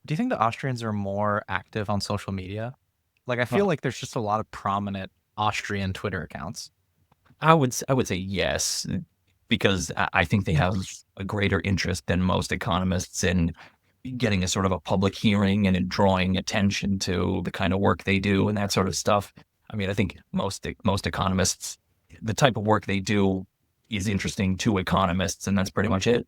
Do you think the Austrians are more active on social media? Like, I feel Huh. like there's just a lot of prominent Austrian Twitter accounts. I would say yes, because I think they have a greater interest than most economists in getting a sort of a public hearing and in drawing attention to the kind of work they do and that sort of stuff. I mean, I think most economists, the type of work they do is interesting to economists, and that's pretty much it.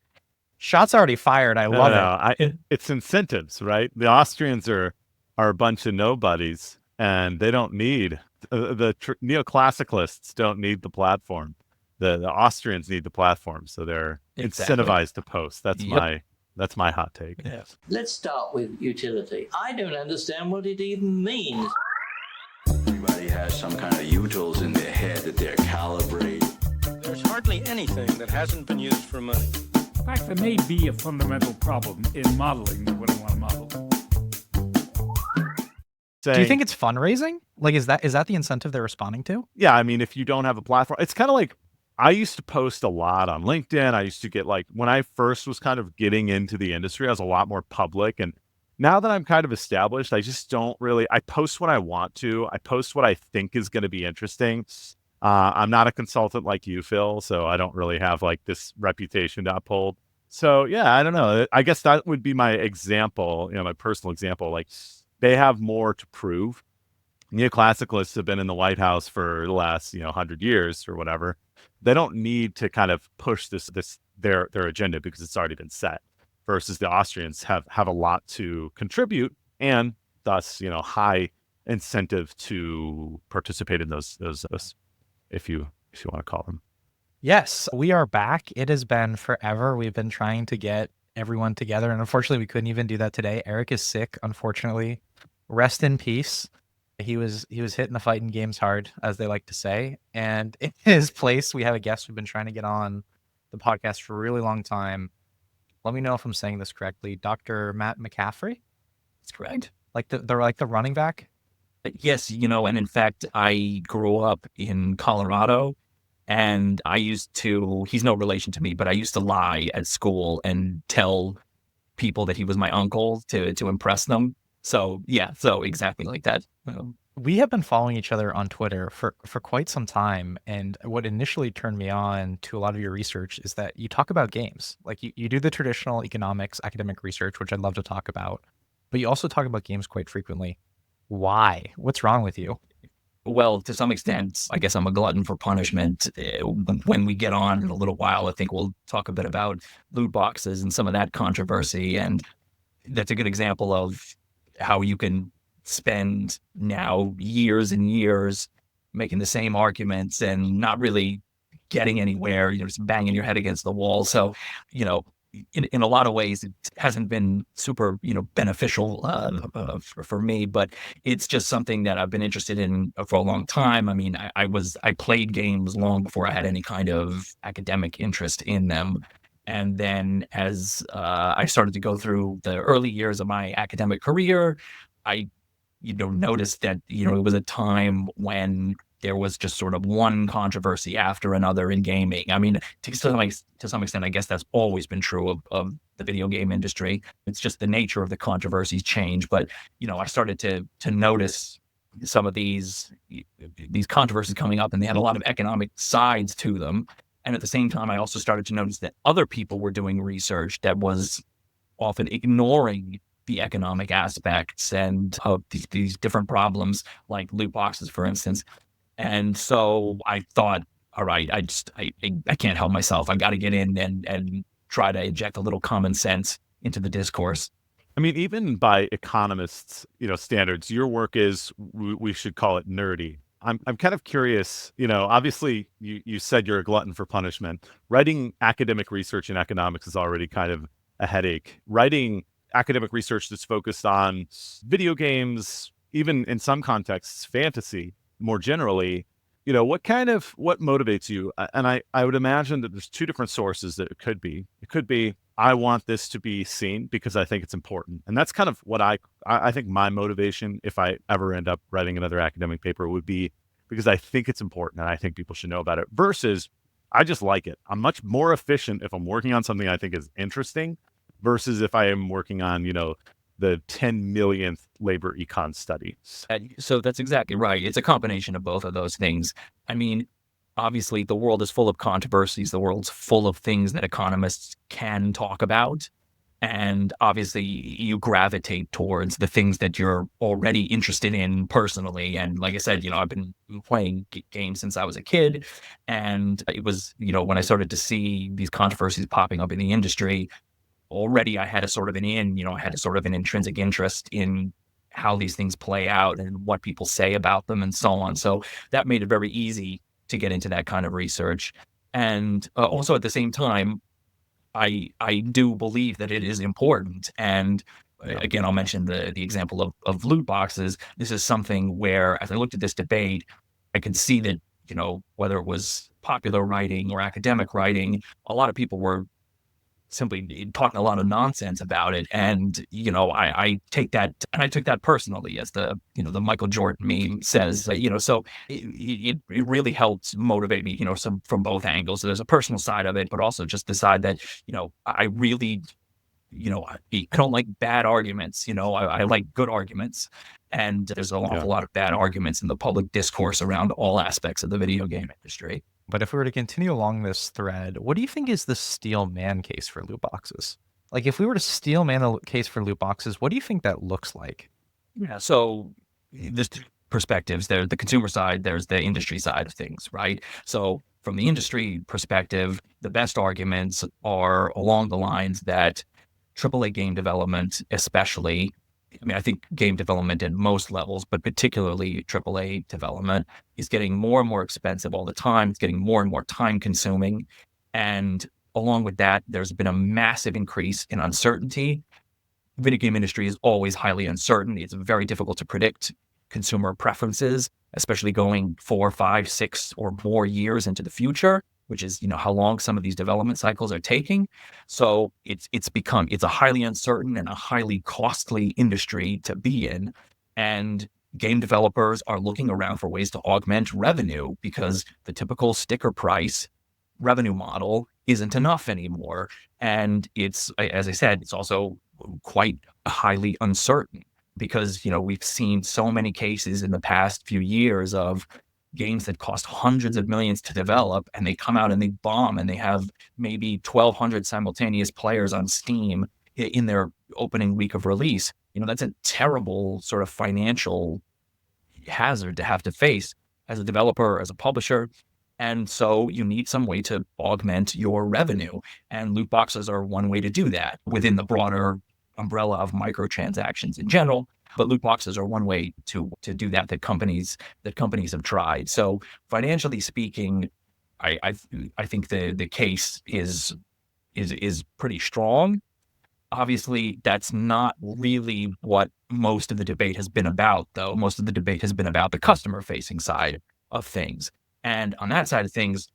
Shots already fired. I No, love no, it. it's incentives, right? The Austrians are a bunch of nobodies, and they don't need the neoclassicalists don't need the platform. The Austrians need the platform, so they're Exactly. incentivized to post. Yep. That's my hot take. Yeah. Let's start with utility. I don't understand what it even means. Everybody has some kind of utils in their head that they're calibrating. There's hardly anything that hasn't been used for money. In fact, there may be a fundamental problem in modeling what I want to model. Do you think it's fundraising? Like, is that the incentive they're responding to? Yeah, I mean, if you don't have a platform, it's kind of like I used to post a lot on LinkedIn. I used to get like when I first was kind of getting into the industry, I was a lot more public. And now that I'm kind of established, I just don't really, I post what I want to. I post what I think is going to be interesting. I'm not a consultant like you, Phil, so I don't really have like this reputation to uphold. So yeah, I don't know. I guess that would be my example, my personal example. Like they have more to prove. Neoclassicalists have been in the White House for the last 100 years or whatever. They don't need to kind of push their agenda because it's already been set. Versus the Austrians have a lot to contribute and thus high incentive to participate in those if you want to call them. Yes, we are back. It has been forever. We've been trying to get everyone together, and unfortunately, we couldn't even do that today. Eric is sick, unfortunately. Rest in peace. He was hitting the fighting games hard, as they like to say. And in his place, we have a guest we've been trying to get on the podcast for a really long time. Let me know if I'm saying this correctly. Dr. Matt McCaffrey, That's correct. like the running back. Yes, and in fact, I grew up in Colorado, and he's no relation to me, but I used to lie at school and tell people that he was my uncle to impress them. So yeah, so exactly like that. We have been following each other on Twitter for quite some time, and what initially turned me on to a lot of your research is that you talk about games. Like you do the traditional economics, academic research, which I'd love to talk about, but you also talk about games quite frequently. Why? What's wrong with you? Well, to some extent, I guess I'm a glutton for punishment. When we get on in a little while, I think we'll talk a bit about loot boxes and some of that controversy. And that's a good example of how you can spend now years and years making the same arguments and not really getting anywhere, just banging your head against the wall. So, in a lot of ways, it hasn't been super, beneficial for me, but it's just something that I've been interested in for a long time. I mean, I played games long before I had any kind of academic interest in them. And then as I started to go through the early years of my academic career, I, noticed that, it was a time when there was just sort of one controversy after another in gaming. I mean, to some extent, I guess that's always been true of the video game industry. It's just the nature of the controversies change. But, I started to notice some of these controversies coming up, and they had a lot of economic sides to them. And at the same time, I also started to notice that other people were doing research that was often ignoring the economic aspects and of these different problems, like loot boxes, for instance. And so I thought, all right, I can't help myself. I got to get in and try to inject a little common sense into the discourse. I mean, even by economists, standards, your work is, we should call it nerdy. I'm kind of curious, obviously you said you're a glutton for punishment. Writing academic research in economics is already kind of a headache. Writing academic research that's focused on video games, even in some contexts, fantasy, more generally, what motivates you? And I would imagine that there's two different sources that it could be. It could be, I want this to be seen because I think it's important. And that's kind of what I think my motivation, if I ever end up writing another academic paper, would be because I think it's important and I think people should know about it, versus I just like it. I'm much more efficient if I'm working on something I think is interesting versus if I am working on, the 10 millionth labor econ study. So that's exactly right. It's a combination of both of those things. I mean, obviously, the world is full of controversies. The world's full of things that economists can talk about. And obviously, you gravitate towards the things that you're already interested in personally. And like I said, I've been playing games since I was a kid. And it was, when I started to see these controversies popping up in the industry, already I had a sort of I had a sort of an intrinsic interest in how these things play out and what people say about them and so on. So that made it very easy to get into that kind of research. And also at the same time, I do believe that it is important. And again, I'll mention the example of loot boxes. This is something where, as I looked at this debate, I could see that, whether it was popular writing or academic writing, a lot of people were simply talking a lot of nonsense about it. And, I take that, and I took that personally, as the Michael Jordan meme says, so it really helped motivate me, some from both angles. So there's a personal side of it, but also just decide that, I really, I don't like bad arguments. I like good arguments. And there's an awful lot of bad arguments in the public discourse around all aspects of the video game industry. But if we were to continue along this thread, what do you think is the steel man case for loot boxes? Like, if we were to steel man the case for loot boxes, what do you think that looks like? Yeah. So there's two perspectives. There's the consumer side, there's the industry side of things, right? So from the industry perspective, the best arguments are along the lines that AAA game development, especially, I think game development at most levels, but particularly AAA development, is getting more and more expensive all the time. It's getting more and more time consuming. And along with that, there's been a massive increase in uncertainty. The video game industry is always highly uncertain. It's very difficult to predict consumer preferences, especially going 4, 5, 6 or more years into the future, which is, how long some of these development cycles are taking. So it's a highly uncertain and a highly costly industry to be in. And game developers are looking around for ways to augment revenue because the typical sticker price revenue model isn't enough anymore. And it's, as I said, it's also quite highly uncertain because, we've seen so many cases in the past few years of games that cost hundreds of millions to develop, and they come out and they bomb, and they have maybe 1,200 simultaneous players on Steam in their opening week of release. That's a terrible sort of financial hazard to have to face as a developer, as a publisher. And so you need some way to augment your revenue. And loot boxes are one way to do that within the broader umbrella of microtransactions in general. But loot boxes are one way to do that companies have tried. So financially speaking, I think the case is pretty strong. Obviously, that's not really what most of the debate has been about, though. Most of the debate has been about the customer-facing side of things. And on that side of things,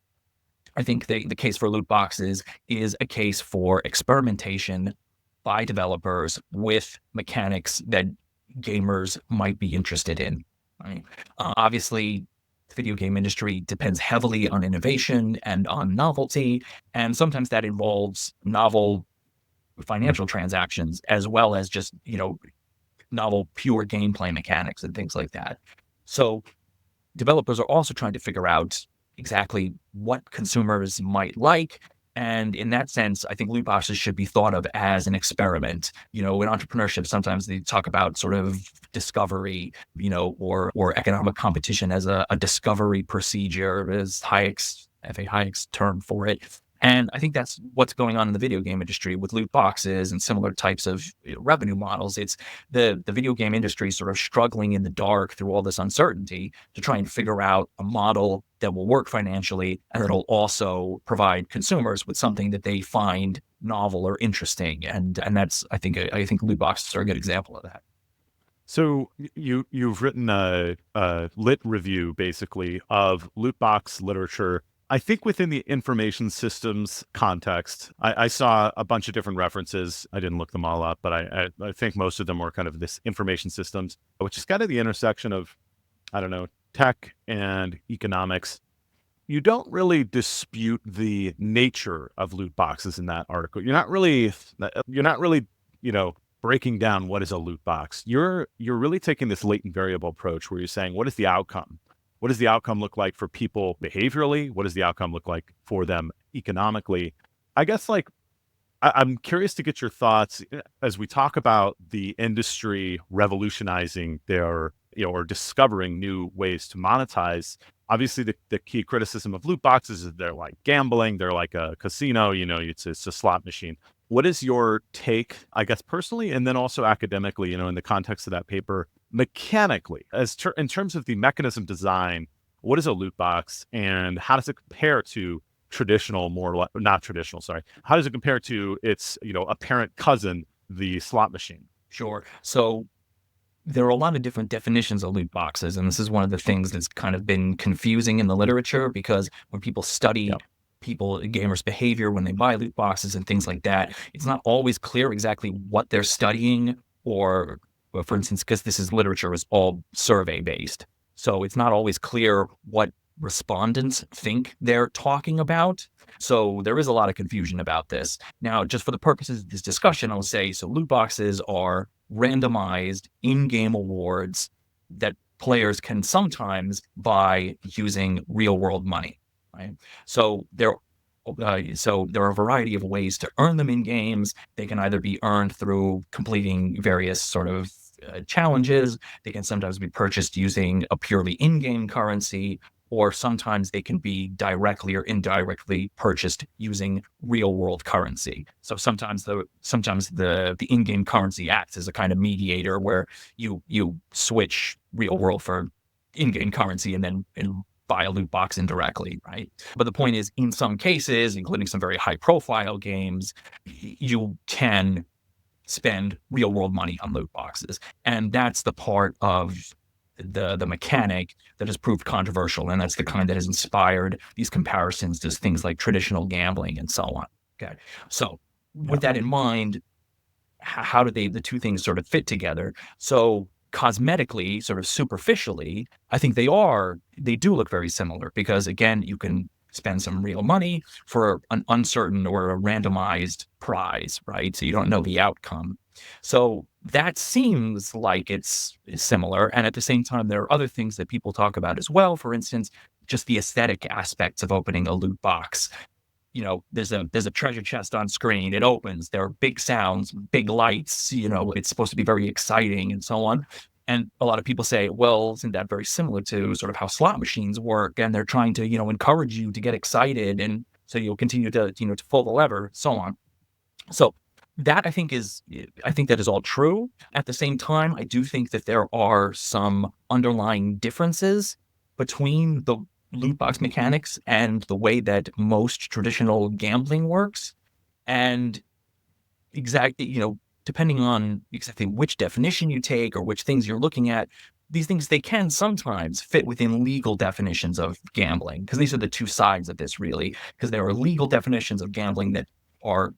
I think the case for loot boxes is a case for experimentation by developers with mechanics that gamers might be interested in. Right? Obviously, the video game industry depends heavily on innovation and on novelty, and sometimes that involves novel financial transactions as well as just, novel pure gameplay mechanics and things like that. So developers are also trying to figure out exactly what consumers might like. And in that sense, I think loot boxes should be thought of as an experiment. In entrepreneurship, sometimes they talk about sort of discovery, or economic competition as a discovery procedure, as F.A. Hayek's term for it. And I think that's what's going on in the video game industry with loot boxes and similar types of revenue models. It's the video game industry sort of struggling in the dark through all this uncertainty to try and figure out a model that will work financially and that'll also provide consumers with something that they find novel or interesting. And that's, I think loot boxes are a good example of that. So you've written a lit review basically of loot box literature. I think within the information systems context, I saw a bunch of different references. I didn't look them all up, but I think most of them were kind of this information systems, which is kind of the intersection of, tech and economics. You don't really dispute the nature of loot boxes in that article. You're not really, breaking down what is a loot box, you're really taking this latent variable approach where you're saying, what is the outcome? What does the outcome look like for people behaviorally? What does the outcome look like for them economically? I guess like I'm curious to get your thoughts as we talk about the industry revolutionizing their, or discovering new ways to monetize. Obviously, the key criticism of loot boxes is they're like gambling, they're like a casino, it's a slot machine. What is your take, I guess, personally, and then also academically, in the context of that paper, mechanically, in terms of the mechanism design, what is a loot box and how does it compare to traditional, not traditional, sorry. How does it compare to its, apparent cousin, the slot machine? Sure. So there are a lot of different definitions of loot boxes, and this is one of the things that's kind of been confusing in the literature, because when people study gamers' behavior when they buy loot boxes and things like that, it's not always clear exactly what they're studying, or for instance, because this is literature is all survey based. So it's not always clear what respondents think they're talking about. So there is a lot of confusion about this. Now, just for the purposes of this discussion, I'll say, so loot boxes are randomized in-game awards that players can sometimes buy using real-world money, right? So there are a variety of ways to earn them in games. They can either be earned through completing various sort of challenges. They can sometimes be purchased using a purely in-game currency, or sometimes they can be directly or indirectly purchased using real-world currency. So sometimes the in-game currency acts as a kind of mediator where you switch real-world for in-game currency and then buy a loot box indirectly, right? But the point is, in some cases, including some very high-profile games, you can spend real-world money on loot boxes, and that's the part of the mechanic that has proved controversial, and that's the kind that has inspired these comparisons to things like traditional gambling and so on. Okay, so with that in mind, how do the two things sort of fit together? So cosmetically, sort of superficially, I think they do look very similar, because again, you can spend some real money for an uncertain or a randomized prize, right? So you don't know the outcome. So that seems like it's similar. And at the same time, there are other things that people talk about as well. For instance, just the aesthetic aspects of opening a loot box. There's a treasure chest on screen. It opens. There are big sounds, big lights. It's supposed to be very exciting and so on. And a lot of people say, well, isn't that very similar to sort of how slot machines work? And they're trying to, encourage you to get excited. And so you'll continue to pull the lever, so on. So that I think that is all true. At the same time, I do think that there are some underlying differences between the loot box mechanics and the way that most traditional gambling works. And depending on exactly which definition you take or which things you're looking at, these things, they can sometimes fit within legal definitions of gambling, because these are the two sides of this, really, because there are legal definitions of gambling that are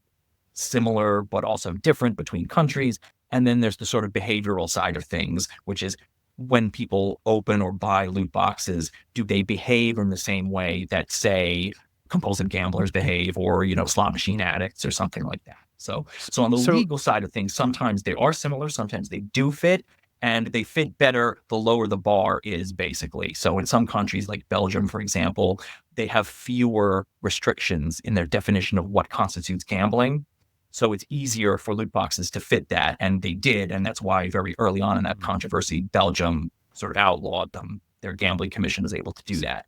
similar but also different between countries. And then there's the sort of behavioral side of things, which is when people open or buy loot boxes, do they behave in the same way that, say, compulsive gamblers behave, or, slot machine addicts or something like that. So on the legal side of things, sometimes they are similar, sometimes they do fit, and they fit better the lower the bar is, basically. So in some countries like Belgium, for example, they have fewer restrictions in their definition of what constitutes gambling. So it's easier for loot boxes to fit that, and they did, and that's why very early on in that controversy, Belgium sort of outlawed them. Their gambling commission was able to do that.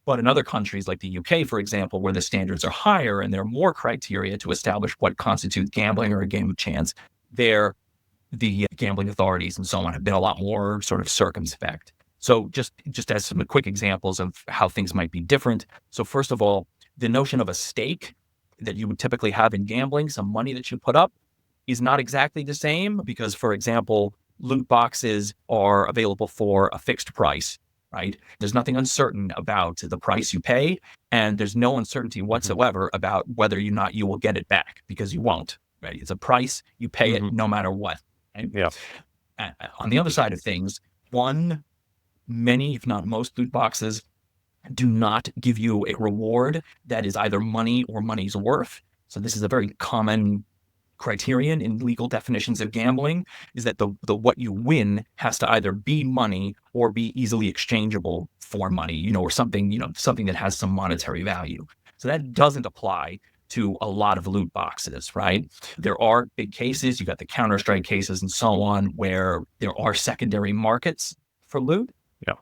But in other countries like the UK, for example, where the standards are higher and there are more criteria to establish what constitutes gambling or a game of chance, the gambling authorities and so on have been a lot more sort of circumspect. So just as some quick examples of how things might be different. So first of all, the notion of a stake that you would typically have in gambling, some money that you put up, is not exactly the same, because, for example, loot boxes are available for a fixed price, right? There's nothing uncertain about the price you pay, and there's no uncertainty whatsoever about whether or not you will get it back, because you won't, right? It's a price, you pay it no matter what. Right? Yeah. On the other side of things, many, if not most, loot boxes do not give you a reward that is either money or money's worth. So this is a very common criterion in legal definitions of gambling is that the what you win has to either be money or be easily exchangeable for money, or something, something that has some monetary value. So that doesn't apply to a lot of loot boxes, right? There are big cases, you got the Counter-Strike cases and so on, where there are secondary markets for loot,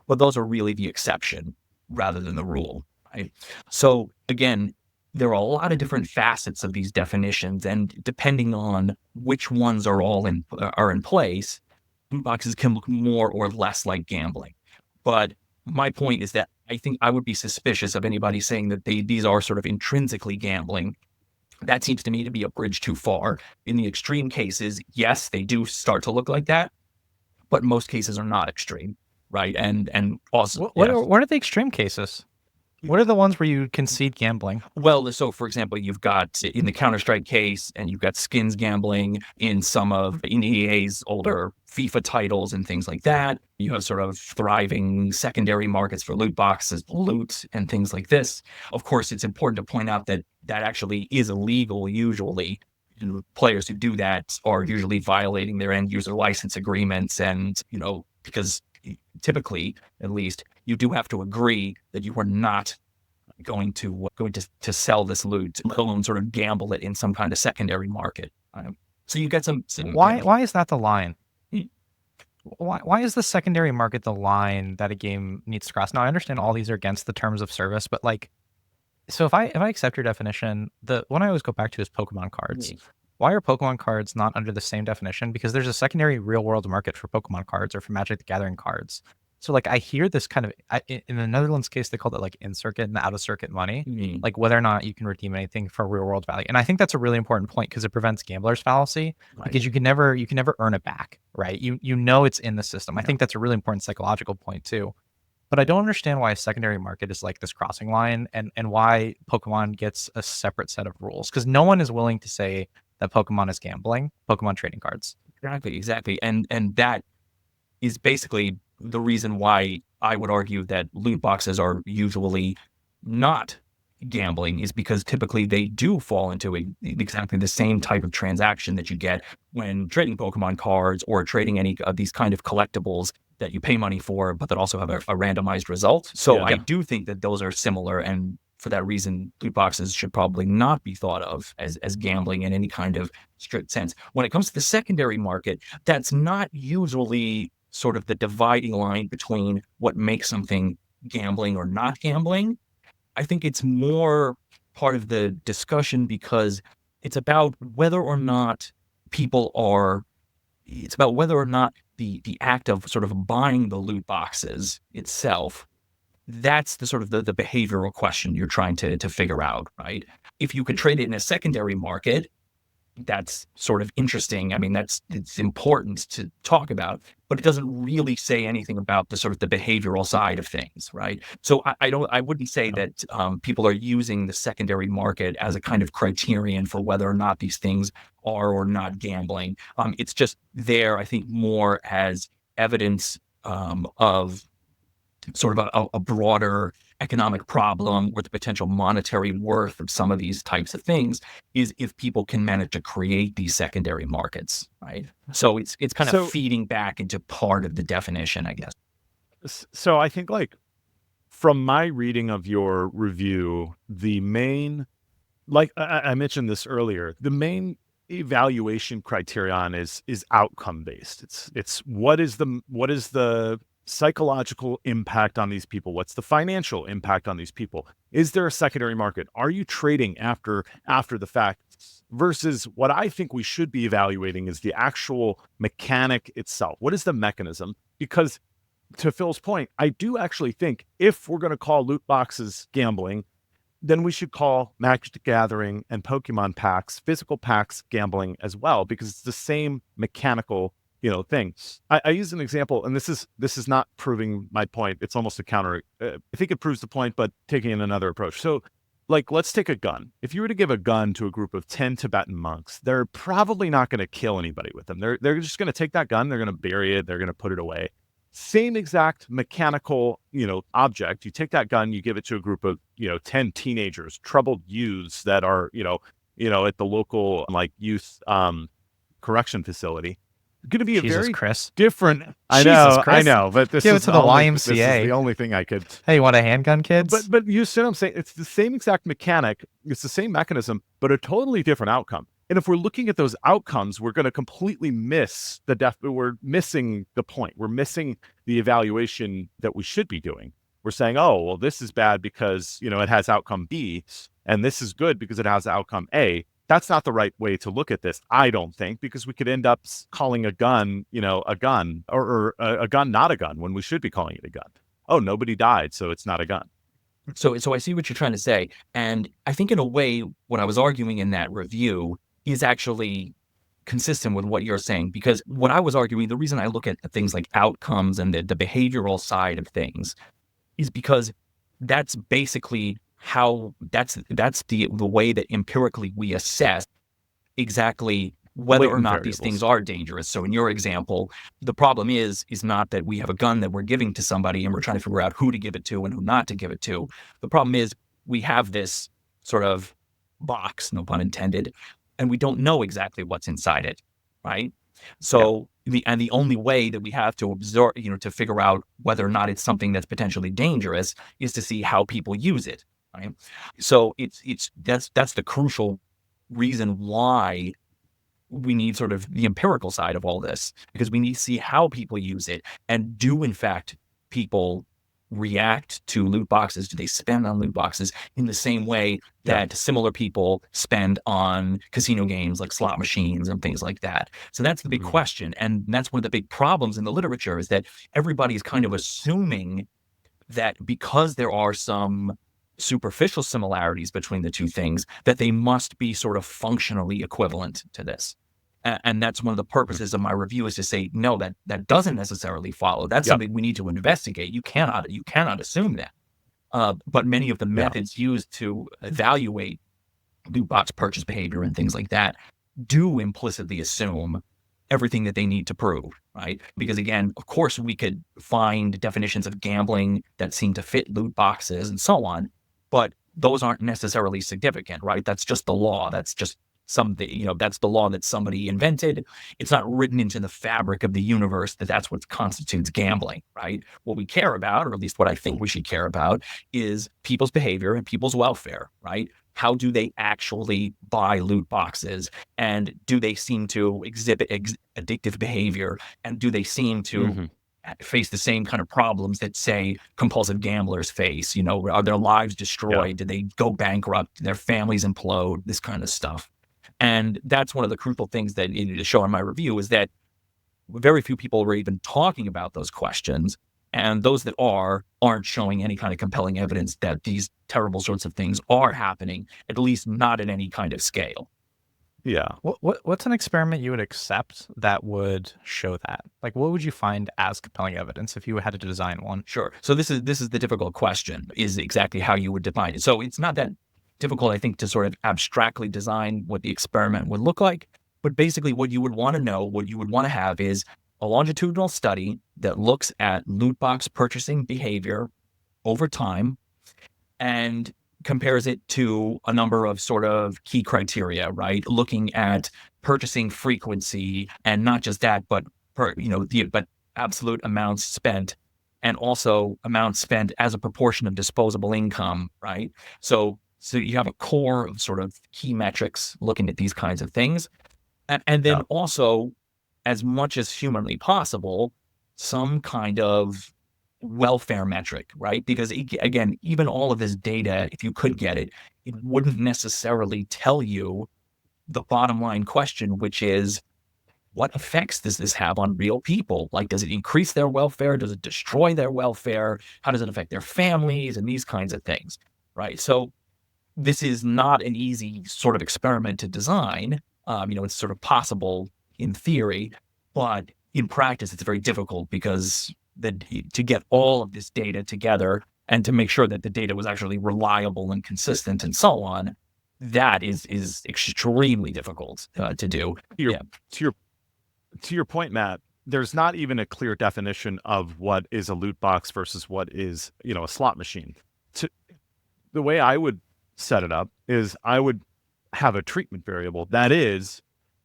but those are really the exception rather than the rule, right? So again, there are a lot of different facets of these definitions, and depending on which ones are in place, loot boxes can look more or less like gambling. But my point is that I think I would be suspicious of anybody saying that these are sort of intrinsically gambling. That seems to me to be a bridge too far. In the extreme cases, yes, they do start to look like that, but most cases are not extreme, right? And also, What are the extreme cases? What are the ones where you concede gambling? Well, so for example, you've got in the Counter-Strike case, and you've got skins gambling in in EA's older FIFA titles and things like that. You have sort of thriving secondary markets for loot boxes, loot, and things like this. Of course, it's important to point out that that actually is illegal usually. Players who do that are usually violating their end user license agreements, and because typically, at least, you do have to agree that you are not going to sell this loot, let alone sort of gamble it in some kind of secondary market. So you get some. Why is that the line? Why is the secondary market the line that a game needs to cross? Now I understand all these are against the terms of service, but so if I accept your definition, the one I always go back to is Pokemon cards. Why are Pokemon cards not under the same definition? Because there's a secondary real world market for Pokemon cards or for Magic the Gathering cards. So I hear this kind of, in the Netherlands case, they called it in circuit and out of circuit money, whether or not you can redeem anything for real world value. And I think that's a really important point because it prevents gambler's fallacy, because you can never earn it back, right? You know it's in the system. I think that's a really important psychological point too. But I don't understand why a secondary market is like this crossing line, and why Pokemon gets a separate set of rules, because no one is willing to say that Pokemon is gambling, Pokemon trading cards. Exactly. And that is basically the reason why I would argue that loot boxes are usually not gambling, is because typically they do fall into exactly the same type of transaction that you get when trading Pokemon cards or trading any of these kind of collectibles that you pay money for, but that also have a randomized result. So I do think that those are similar, and for that reason, loot boxes should probably not be thought of as gambling in any kind of strict sense. When it comes to the secondary market, that's not usually sort of the dividing line between what makes something gambling or not gambling. I think it's more part of the discussion because it's about whether or not the act of sort of buying the loot boxes itself, that's the sort of the behavioral question you're trying to figure out, right? If you could trade it in a secondary market, that's sort of interesting. I mean, it's important to talk about, but it doesn't really say anything about the sort of the behavioral side of things, right? So I wouldn't say that people are using the secondary market as a kind of criterion for whether or not these things are or not gambling. It's just there, I think, more as evidence of sort of a broader economic problem, or the potential monetary worth of some of these types of things is if people can manage to create these secondary markets, right? So it's kind of feeding back into part of the definition, I guess. So I think from my reading of your review, the main, I mentioned this earlier, the main evaluation criterion is outcome based. It's what is the psychological impact on these people? What's the financial impact on these people? Is there a secondary market? Are you trading after the fact? Versus what I think we should be evaluating is the actual mechanic itself. What is the mechanism? Because to Phil's point, I do actually think if we're going to call loot boxes gambling, then we should call Magic the Gathering and Pokemon packs, physical packs, gambling as well, because it's the same mechanical thing. I use an example, and this is not proving my point. It's almost a counter. I think it proves the point, but taking in another approach. So, let's take a gun. If you were to give a gun to a group of 10 Tibetan monks, they're probably not going to kill anybody with them. They're just going to take that gun, they're going to bury it, they're going to put it away. Same exact mechanical, object. You take that gun, you give it to a group of, 10 teenagers, troubled youths that are, at the local like youth correction facility, going to be a Jesus, very Chris. different. Jesus, Chris. I know, but this Give is it to the this is YMCA. the only thing I could. Hey, you want a handgun, kids? But you see what I'm saying? It's the same exact mechanic. It's the same mechanism, but a totally different outcome. And if we're looking at those outcomes, we're going to completely miss we're missing the point. We're missing the evaluation that we should be doing. We're saying, oh, well, this is bad because, it has outcome B, and this is good because it has outcome A. That's not the right way to look at this, I don't think, because we could end up calling a gun, a gun, or a gun not a gun when we should be calling it a gun. Oh, nobody died, so it's not a gun. So I see what you're trying to say. And I think in a way, what I was arguing in that review is actually consistent with what you're saying, because what I was arguing, the reason I look at things like outcomes and the behavioral side of things is because that's basically how that's the way that empirically we assess exactly whether or not these things are dangerous. So in your example, the problem is not that we have a gun that we're giving to somebody and we're trying to figure out who to give it to and who not to give it to. The problem is we have this sort of box, no pun intended, and we don't know exactly what's inside it, right? So the only way that we have to absorb, to figure out whether or not it's something that's potentially dangerous is to see how people use it, right? So that's the crucial reason why we need sort of the empirical side of all this, because we need to see how people use it, and do in fact people react to loot boxes? Do they spend on loot boxes in the same way that similar people spend on casino games like slot machines and things like that? So that's the big question. And that's one of the big problems in the literature, is that everybody's kind of assuming that because there are some superficial similarities between the two things, that they must be sort of functionally equivalent to this. And that's one of the purposes of my review, is to say, no, that doesn't necessarily follow. That's something we need to investigate. You cannot assume that. But many of the methods used to evaluate loot box purchase behavior and things like that do implicitly assume everything that they need to prove, right? Because again, of course, we could find definitions of gambling that seem to fit loot boxes and so on, but those aren't necessarily significant, right? That's just the law. That's just something, that's the law that somebody invented. It's not written into the fabric of the universe that that's what constitutes gambling, right? What we care about, or at least what I think we should care about, is people's behavior and people's welfare, right? How do they actually buy loot boxes? And do they seem to exhibit addictive behavior? And do they seem to face the same kind of problems that, say, compulsive gamblers face? Are their lives destroyed? Do they go bankrupt? Do their families implode? This kind of stuff. And that's one of the crucial things that you need to show in my review, is that very few people were even talking about those questions. And those that aren't showing any kind of compelling evidence that these terrible sorts of things are happening, at least not at any kind of scale. Yeah. What's an experiment you would accept that would show that? Like, what would you find as compelling evidence if you had to design one? Sure. So this is the difficult question, is exactly how you would define it. So it's not that difficult, I think, to sort of abstractly design what the experiment would look like. But basically what you would want to know, what you would want to have, is a longitudinal study that looks at loot box purchasing behavior over time and compares it to a number of sort of key criteria, right? Looking at purchasing frequency, and not just that, but but absolute amounts spent, and also amounts spent as a proportion of disposable income, right? So you have a core of sort of key metrics looking at these kinds of things. And then also, as much as humanly possible, some kind of welfare metric, right? Because again, even all of this data, if you could get it, it wouldn't necessarily tell you the bottom line question, which is, what effects does this have on real people? Like, does it increase their welfare? Does it destroy their welfare? How does it affect their families and these kinds of things, right? So this is not an easy sort of experiment to design. It's sort of possible in theory, but in practice, it's very difficult, because to get all of this data together and to make sure that the data was actually reliable and consistent and so on, that is extremely difficult to do. To your point, Matt, there's not even a clear definition of what is a loot box versus what is, a slot machine. The way I would set it up is I would have a treatment variable. That is,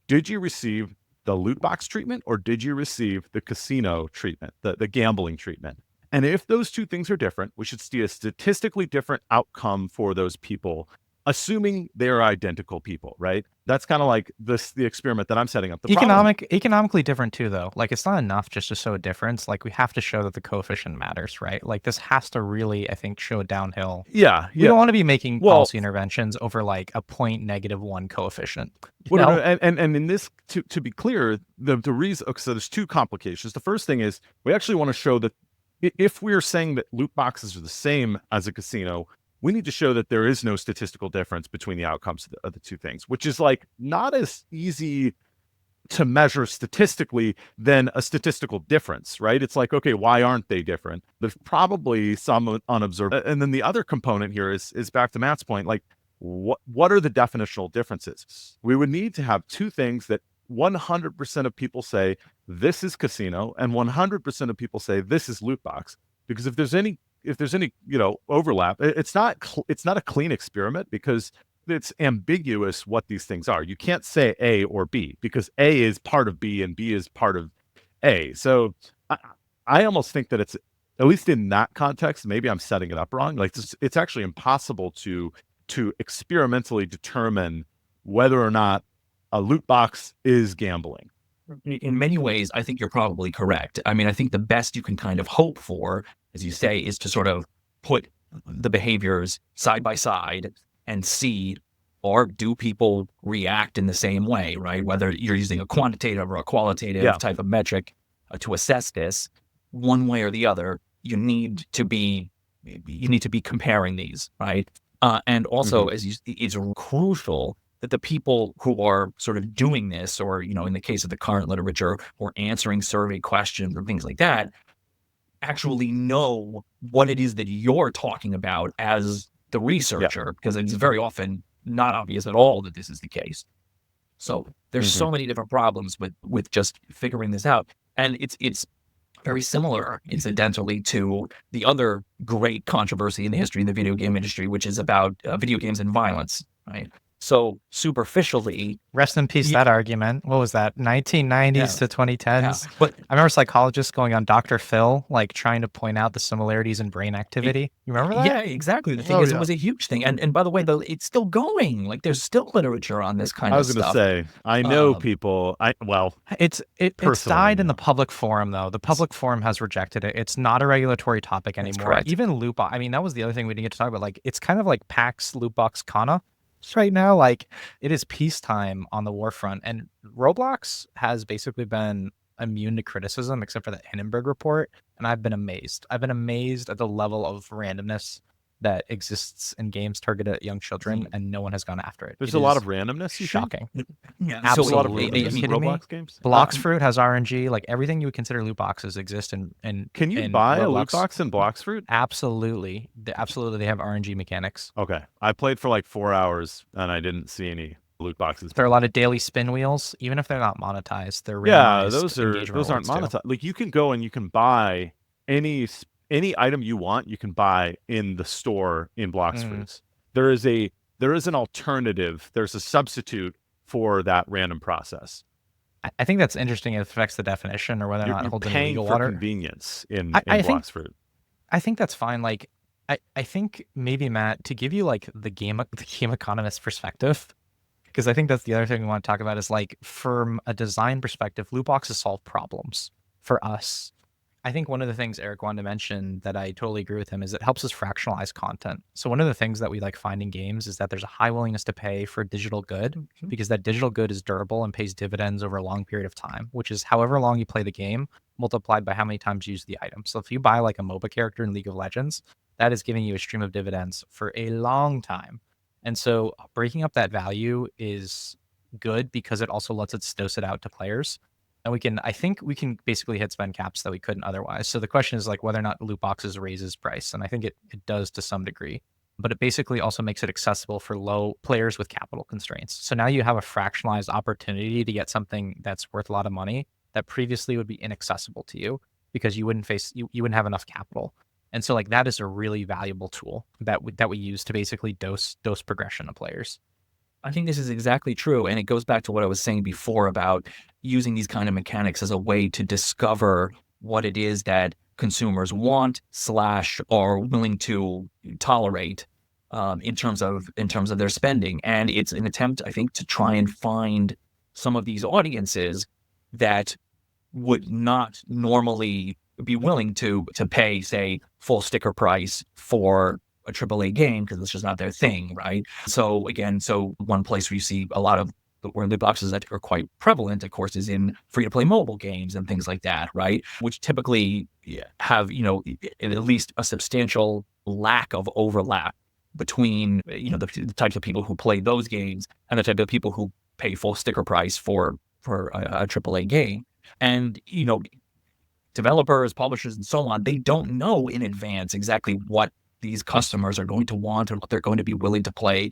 did you receive the loot box treatment or did you receive the casino treatment, the gambling treatment? And if those two things are different, we should see a statistically different outcome for those people, assuming they're identical people, right? That's kind of like the experiment that I'm setting up. Economically different too, though. Like, it's not enough just to show a difference. Like, we have to show that the coefficient matters, right? Like, this has to really, I think, show downhill. Yeah. We don't want to be making policy interventions over like a -1 coefficient. Well, no, and in this, to be clear, the reason, okay, so there's two complications. The first thing is we actually want to show that if we're saying that loot boxes are the same as a casino, we need to show that there is no statistical difference between the outcomes of the two things, which is like not as easy to measure statistically than a statistical difference, right? It's like, okay, why aren't they different? There's probably some unobserved. And then the other component here is back to Matt's point, like what are the definitional differences? We would need to have two things that 100% of people say this is casino and 100% of people say this is loot box. Because if there's any overlap, it's not a clean experiment because it's ambiguous what these things are. You can't say A or B because A is part of B and B is part of A. So I almost think that it's, at least in that context, maybe I'm setting it up wrong. Like it's actually impossible to experimentally determine whether or not a loot box is gambling. In many ways, I think you're probably correct. I mean, I think the best you can kind of hope for, as you say, is to sort of put the behaviors side by side and see, or do people react in the same way, right? Whether you're using a quantitative or a qualitative type of metric to assess this, one way or the other, you need to be comparing these, right? And also, it's crucial that the people who are sort of doing this, or, in the case of the current literature, or answering survey questions or things like that, actually know what it is that you're talking about as the researcher, because it's very often not obvious at all that this is the case. So there's so many different problems with just figuring this out. And it's very similar, incidentally, to the other great controversy in the history of the video game industry, which is about video games and violence, right? So superficially, rest in peace, that argument. What was that? 1990s to 2010s. But I remember psychologists going on Dr. Phil, like trying to point out the similarities in brain activity. You remember that? Yeah, exactly. The thing is, it was a huge thing. And by the way, though, it's still going. Like, there's still literature on this kind of stuff. I was going to say, I know people. It's died in the public forum, though. The public forum has rejected it. It's not a regulatory topic anymore. Even loot box. I mean, that was the other thing we didn't get to talk about. Like, it's kind of like PAX loot box Kana. Right now, like, it is peacetime on the war front, and Roblox has basically been immune to criticism except for the Hindenburg report, and I've been amazed at the level of randomness that exists in games targeted at young children, and no one has gone after it. There's a lot of randomness. Shocking. Yeah, absolutely. A lot of randomness in Roblox games. Blocks Fruit has RNG. Like, everything you would consider loot boxes exist in. Can you buy Roblox a loot box in Blocks Fruit? Absolutely. They have RNG mechanics. Okay, I played for like 4 hours and I didn't see any loot boxes. There are a lot of daily spin wheels, even if they're not monetized. They're those aren't monetized. Like, you can go and you can buy any item you want. You can buy in the store in Blocks Fruits. There is an alternative. There's a substitute for that random process. I think that's interesting. It affects the definition or whether or not it holds any legal water. Convenience in Blocks Fruit. I think that's fine. Like, I think maybe, Matt, to give you like the game economist perspective, because I think that's the other thing we want to talk about, is like, from a design perspective, loot boxes solve problems for us. I think one of the things Eric wanted to mention that I totally agree with him is it helps us fractionalize content. So one of the things that we like find in games is that there's a high willingness to pay for digital good, because that digital good is durable and pays dividends over a long period of time, which is however long you play the game multiplied by how many times you use the item. So if you buy like a MOBA character in League of Legends, that is giving you a stream of dividends for a long time. And so breaking up that value is good because it also lets us dose it out to players. And I think we can basically hit spend caps that we couldn't otherwise. So the question is like whether or not loot boxes raises price. And I think it does to some degree, but it basically also makes it accessible for low players with capital constraints. So now you have a fractionalized opportunity to get something that's worth a lot of money that previously would be inaccessible to you because you wouldn't have enough capital. And so like that is a really valuable tool that we use to basically dose progression of players. I think this is exactly true. And it goes back to what I was saying before about using these kind of mechanics as a way to discover what it is that consumers want slash are willing to tolerate in terms of their spending. And it's an attempt, I think, to try and find some of these audiences that would not normally be willing to pay, say, full sticker price for a AAA game because it's just not their thing, right? So again, one place where you see a lot of where loot boxes that are quite prevalent, of course, is in free-to-play mobile games and things like that, right? Which typically have, at least a substantial lack of overlap between, the types of people who play those games and the type of people who pay full sticker price for a AAA game. And, developers, publishers, and so on, they don't know in advance exactly what these customers are going to want or what they're going to be willing to play,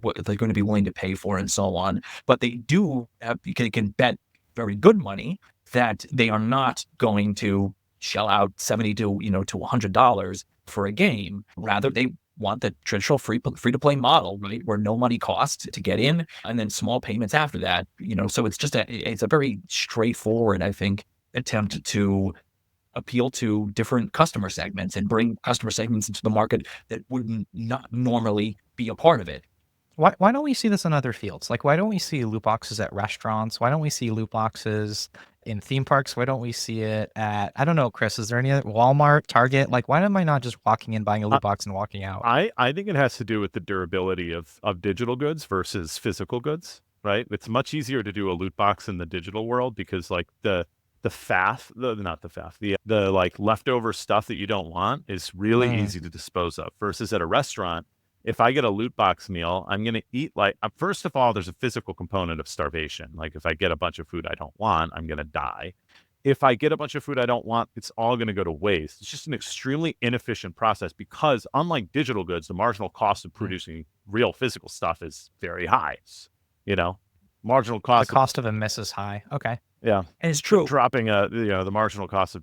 what they're going to be willing to pay for, and so on. But they do have, you can bet very good money that they are not going to shell out $70 to $100 for a game. Rather, they want the traditional free to play model, right, where no money costs to get in, and then small payments after that. So it's a very straightforward, I think, attempt to appeal to different customer segments and bring customer segments into the market that would not normally be a part of it. Why don't we see this in other fields? Like, why don't we see loot boxes at restaurants? Why don't we see loot boxes in theme parks? Why don't we see it at, I don't know, Chris, is there any other, Walmart, Target? Like, why am I not just walking in, buying a loot box and walking out? I think it has to do with the durability of digital goods versus physical goods, right? It's much easier to do a loot box in the digital world because like the like leftover stuff that you don't want is really easy to dispose of versus at a restaurant. If I get a loot box meal, I'm going to eat like, first of all, there's a physical component of starvation. Like if I get a bunch of food I don't want, I'm going to die. If I get a bunch of food I don't want, it's all going to go to waste. It's just an extremely inefficient process because unlike digital goods, the marginal cost of producing real physical stuff is very high. Marginal cost. The cost of a miss is high. Okay. Yeah, and it's true. Dropping the marginal cost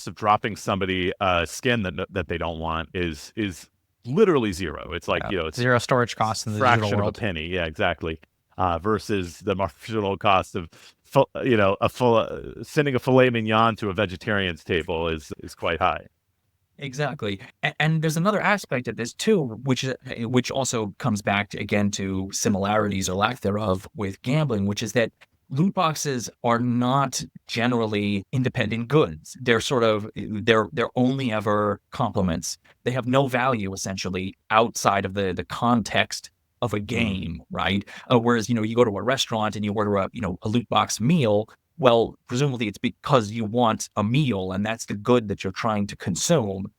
of dropping somebody skin that they don't want is literally zero. It's like it's zero storage costs in the fraction digital world. of a penny. Yeah, exactly. Versus the marginal cost of sending a filet mignon to a vegetarian's table is quite high. Exactly. And there's another aspect of this too, which also comes back again to similarities or lack thereof with gambling, which is that loot boxes are not generally independent goods. They're they're only ever complements. They have no value essentially outside of the context of a game, right? Whereas, you go to a restaurant and you order a loot box meal. Well, presumably it's because you want a meal and that's the good that you're trying to consume.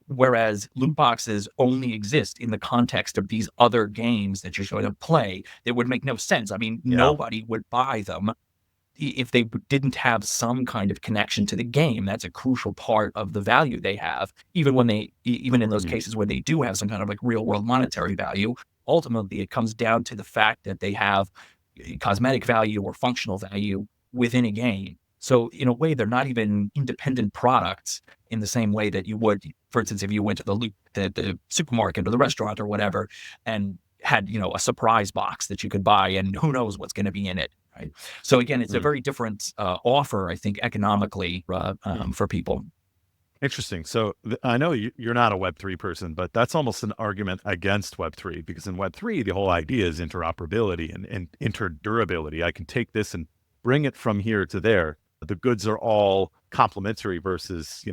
Whereas loot boxes only exist in the context of these other games that you're going to play. It would make no sense. I mean, nobody would buy them if they didn't have some kind of connection to the game. That's a crucial part of the value they have. Even in those cases where they do have some kind of like real world monetary value, ultimately it comes down to the fact that they have cosmetic value or functional value within a game. So in a way, they're not even independent products in the same way that you would, for instance, if you went to the supermarket or the restaurant or whatever and had, a surprise box that you could buy and who knows what's going to be in it, right? So again, it's a very different offer, I think, economically for people. Interesting. So I know you're not a Web3 person, but that's almost an argument against Web3 because in Web3, the whole idea is interoperability and interdurability. I can take this and bring it from here to there. The goods are all complementary versus,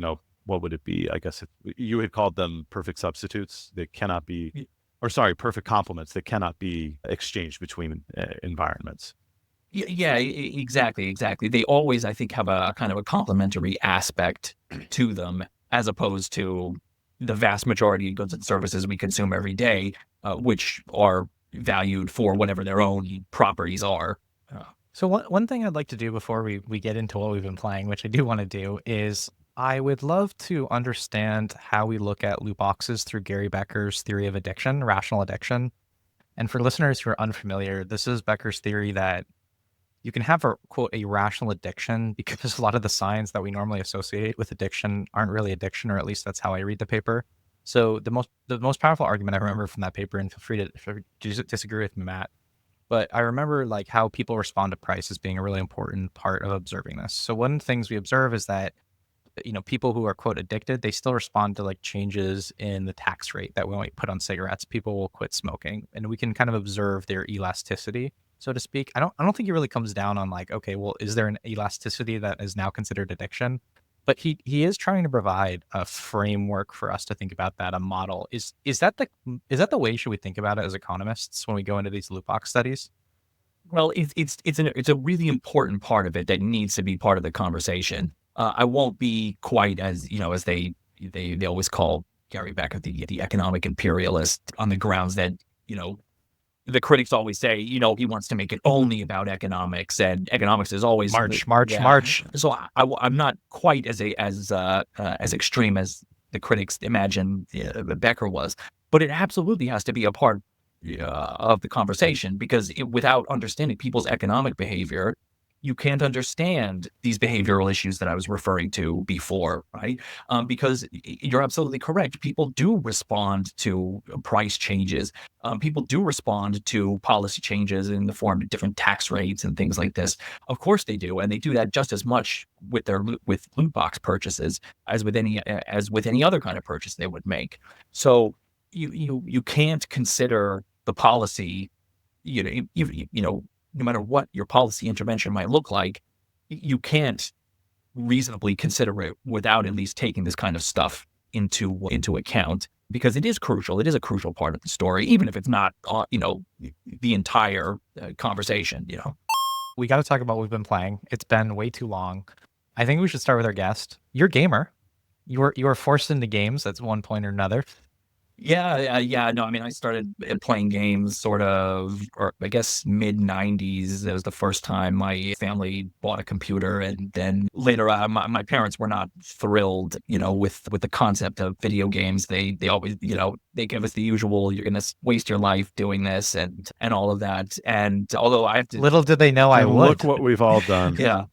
what would it be? I guess you had called them perfect substitutes. They cannot be, perfect complements that cannot be exchanged between environments. Yeah, exactly. They always, I think, have a kind of a complementary aspect to them, as opposed to the vast majority of goods and services we consume every day, which are valued for whatever their own properties are. So one thing I'd like to do before we get into what we've been playing, which I do want to do, is I would love to understand how we look at loot boxes through Gary Becker's theory of addiction, rational addiction. And for listeners who are unfamiliar, this is Becker's theory that you can have a rational addiction because a lot of the signs that we normally associate with addiction aren't really addiction, or at least that's how I read the paper. So the most powerful argument I remember from that paper, and feel free to disagree with me, Matt, But I remember like how people respond to price as being a really important part of observing this. So one of the things we observe is that people who are quote addicted, they still respond to like changes in the tax rate that we might put on cigarettes. People will quit smoking, and we can kind of observe their elasticity, so to speak. I don't think it really comes down on like, okay, well, is there an elasticity that is now considered addiction? But he is trying to provide a framework for us to think about that, a model. Is that the way should we think about it as economists when we go into these loot box studies? Well, it's a really important part of it that needs to be part of the conversation. I won't be quite as as they always call Gary Becker the economic imperialist on the grounds that you know the critics always say he wants to make it only about economics, and economics is always March. So I'm not quite as extreme as the critics imagine Becker was, but it absolutely has to be a part of the conversation because without understanding people's economic behavior, you can't understand these behavioral issues that I was referring to before, right? Because you're absolutely correct. People do respond to price changes. People do respond to policy changes in the form of different tax rates and things like this. Of course they do, and they do that just as much with with loot box purchases as with any other kind of purchase they would make. So you can't consider the policy, no matter what your policy intervention might look like, you can't reasonably consider it without at least taking this kind of stuff into account because it is crucial. It is a crucial part of the story, even if it's not, the entire conversation. We got to talk about what we've been playing. It's been way too long. I think we should start with our guest. You're a gamer. You were forced into games at one point or another. Yeah. No, I mean, I started playing games sort of, or I guess mid '90s. That was the first time my family bought a computer, and then later, my parents were not thrilled, with the concept of video games. They always, they give us the usual, you're gonna waste your life doing this and all of that. And although I have to, Little did they know I And would. look what we've all done. yeah,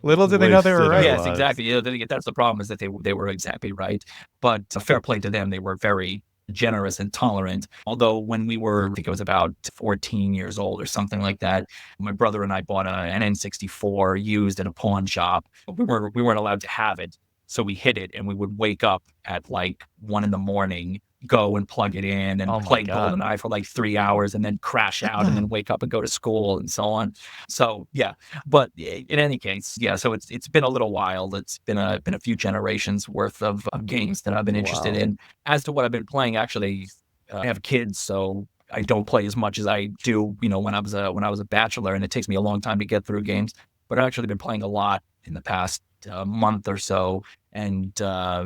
Little did they know they were Wasted our right. yes, lives. exactly. That's the problem is that they were exactly right. But fair play to them, they were very generous and tolerant. Although when we were, I think it was about 14 years old or something like that, my brother and I bought an N64 used at a pawn shop. We weren't allowed to have it, so we hid it, and we would wake up at like 1 a.m, go and plug it in and Oh my play God. GoldenEye for like 3 hours, and then crash out, and then wake up and go to school and so on. So yeah, but in any case, yeah. So it's been a little while. It's been a few generations worth of games that I've been interested Wow. in. As to what I've been playing, actually, I have kids, so I don't play as much as I do. When I was a bachelor, and it takes me a long time to get through games. But I've actually been playing a lot in the past month or so, and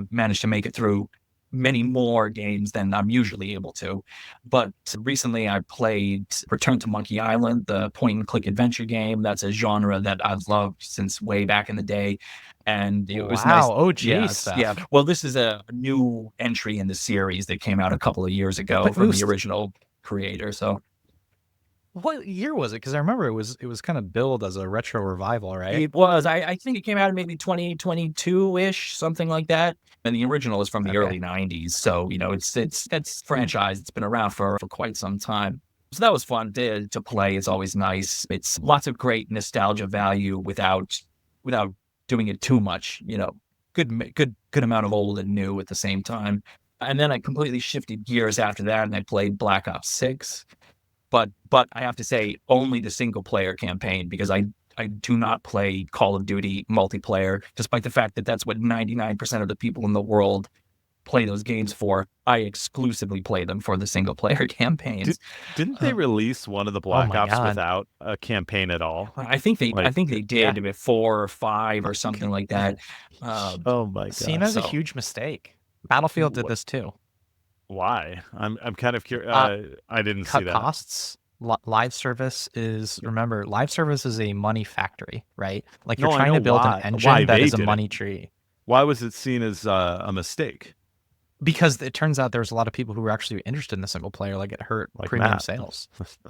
managed to make it through many more games than I'm usually able to. But recently I played Return to Monkey Island, the point and click adventure game. That's a genre that I've loved since way back in the day. And it was nice. Wow, OG Yes, stuff. yeah. Well, this is a new entry in the series that came out a couple of years ago But from Moose- the original creator. So What year was it? Because I remember it was kind of billed as a retro revival, right? it was, I think it came out in maybe 2022-ish, something like that. And the original is from the Okay. early 90s. So, that's franchise. It's been around for quite some time. So that was fun to play. It's always nice. It's lots of great nostalgia value without doing it too much, good amount of old and new at the same time. And then I completely shifted gears after that, and I played Black Ops 6. But I have to say only the single player campaign, because I do not play Call of Duty multiplayer, despite the fact that that's what 99% of the people in the world play those games for. I exclusively play them for the single player campaigns. Didn't they release one of the Black my Ops God. without a campaign at all? I think they did with 4 or 5 or something like that. Oh my god! Seen as a so- huge mistake. Battlefield did What- this too. Why? I'm kind of curious. I didn't see Cut that. costs. Live service is, remember, live service is a money factory, right? Like you're No, I trying to know build why- an why engine that they is a did it. money tree. Why was it seen as a mistake? Because it turns out there's a lot of people who were actually interested in the single player, like it hurt Like premium Matt. sales.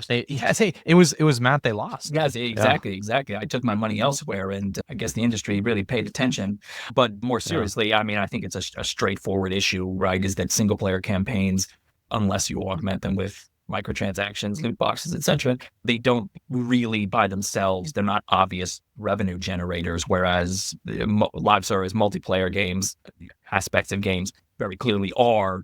It was Matt they lost. Yes, exactly. I took my money elsewhere, and I guess the industry really paid attention. But more seriously, I mean, I think it's a straightforward issue, right? Is that single player campaigns, unless you augment them with microtransactions, loot boxes, etc., they don't really by themselves, they're not obvious revenue generators, whereas live service multiplayer games, aspects of games very clearly are,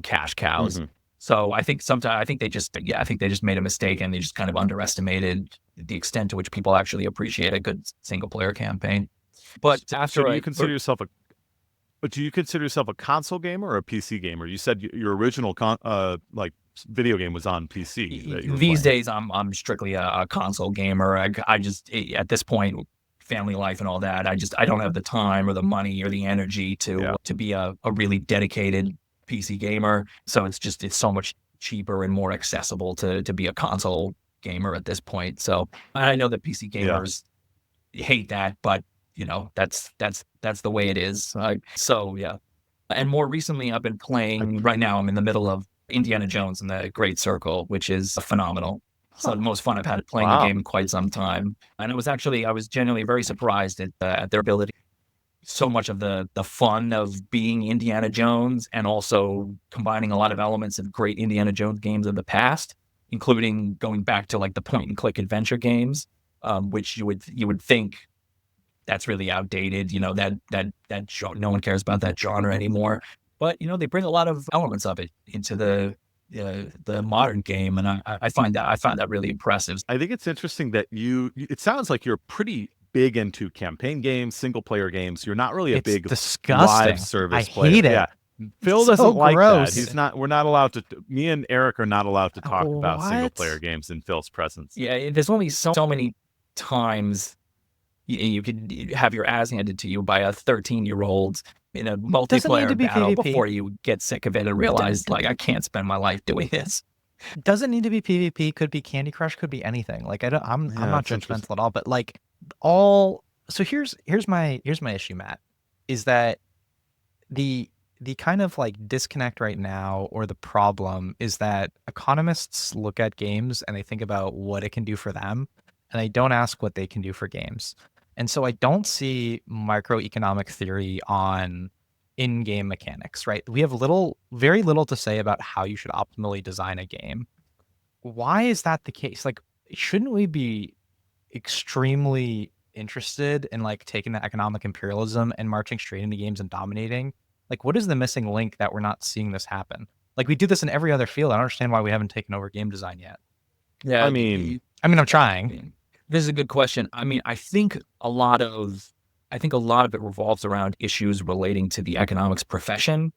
cash cows. Mm-hmm. So I think sometimes, I think they just made a mistake, and they just kind of underestimated the extent to which people actually appreciate a good single player campaign. But So do you consider yourself a console gamer or a PC gamer? You said your original video game was on PC. That you were these playing. days, I'm strictly a console gamer. I just at this point, family life and all that, I don't have the time or the money or the energy to be a really dedicated PC gamer. So it's so much cheaper and more accessible to be a console gamer at this point. So I know that PC gamers hate that, but that's the way it is. So yeah. And more recently, I've been playing. Right now, I'm in the middle of Indiana Jones and the Great Circle, which is phenomenal. So the most fun I've had playing the game in quite some time. And I was genuinely very surprised at their ability. So much of the fun of being Indiana Jones, and also combining a lot of elements of great Indiana Jones games of the past, including going back to like the point and click adventure games, which you would think that's really outdated. That no one cares about that genre anymore. But they bring a lot of elements of it into the modern game, and I find that really impressive. I think it's interesting that it sounds like you're pretty big into campaign games, single player games. You're not really a big disgusting. live service I player. hate it. Yeah. Phil So doesn't like gross. that. We're not allowed to, me and Eric are not allowed to talk about single player games in Phil's presence. Yeah, there's only so many times you could have your ass handed to you by a 13-year-old in a multiplayer battle PvP. before you get sick of it and realize, like, I can't spend my life doing this. Doesn't need to be PvP. Could be Candy Crush. Could be anything. Like I'm not judgmental at all. But like so here's my issue, Matt, is that the kind of like disconnect right now, or the problem, is that economists look at games and they think about what it can do for them, and they don't ask what they can do for games. And so I don't see microeconomic theory on in-game mechanics, right? We have very little to say about how you should optimally design a game. Why is that the case? Like, shouldn't we be extremely interested in like taking the economic imperialism and marching straight into games and dominating? Like, what is the missing link that we're not seeing this happen? Like, we do this in every other field. I don't understand why we haven't taken over game design yet. Yeah, I mean, I'm trying. This is a good question. I mean, I think a lot of it revolves around issues relating to the economics profession.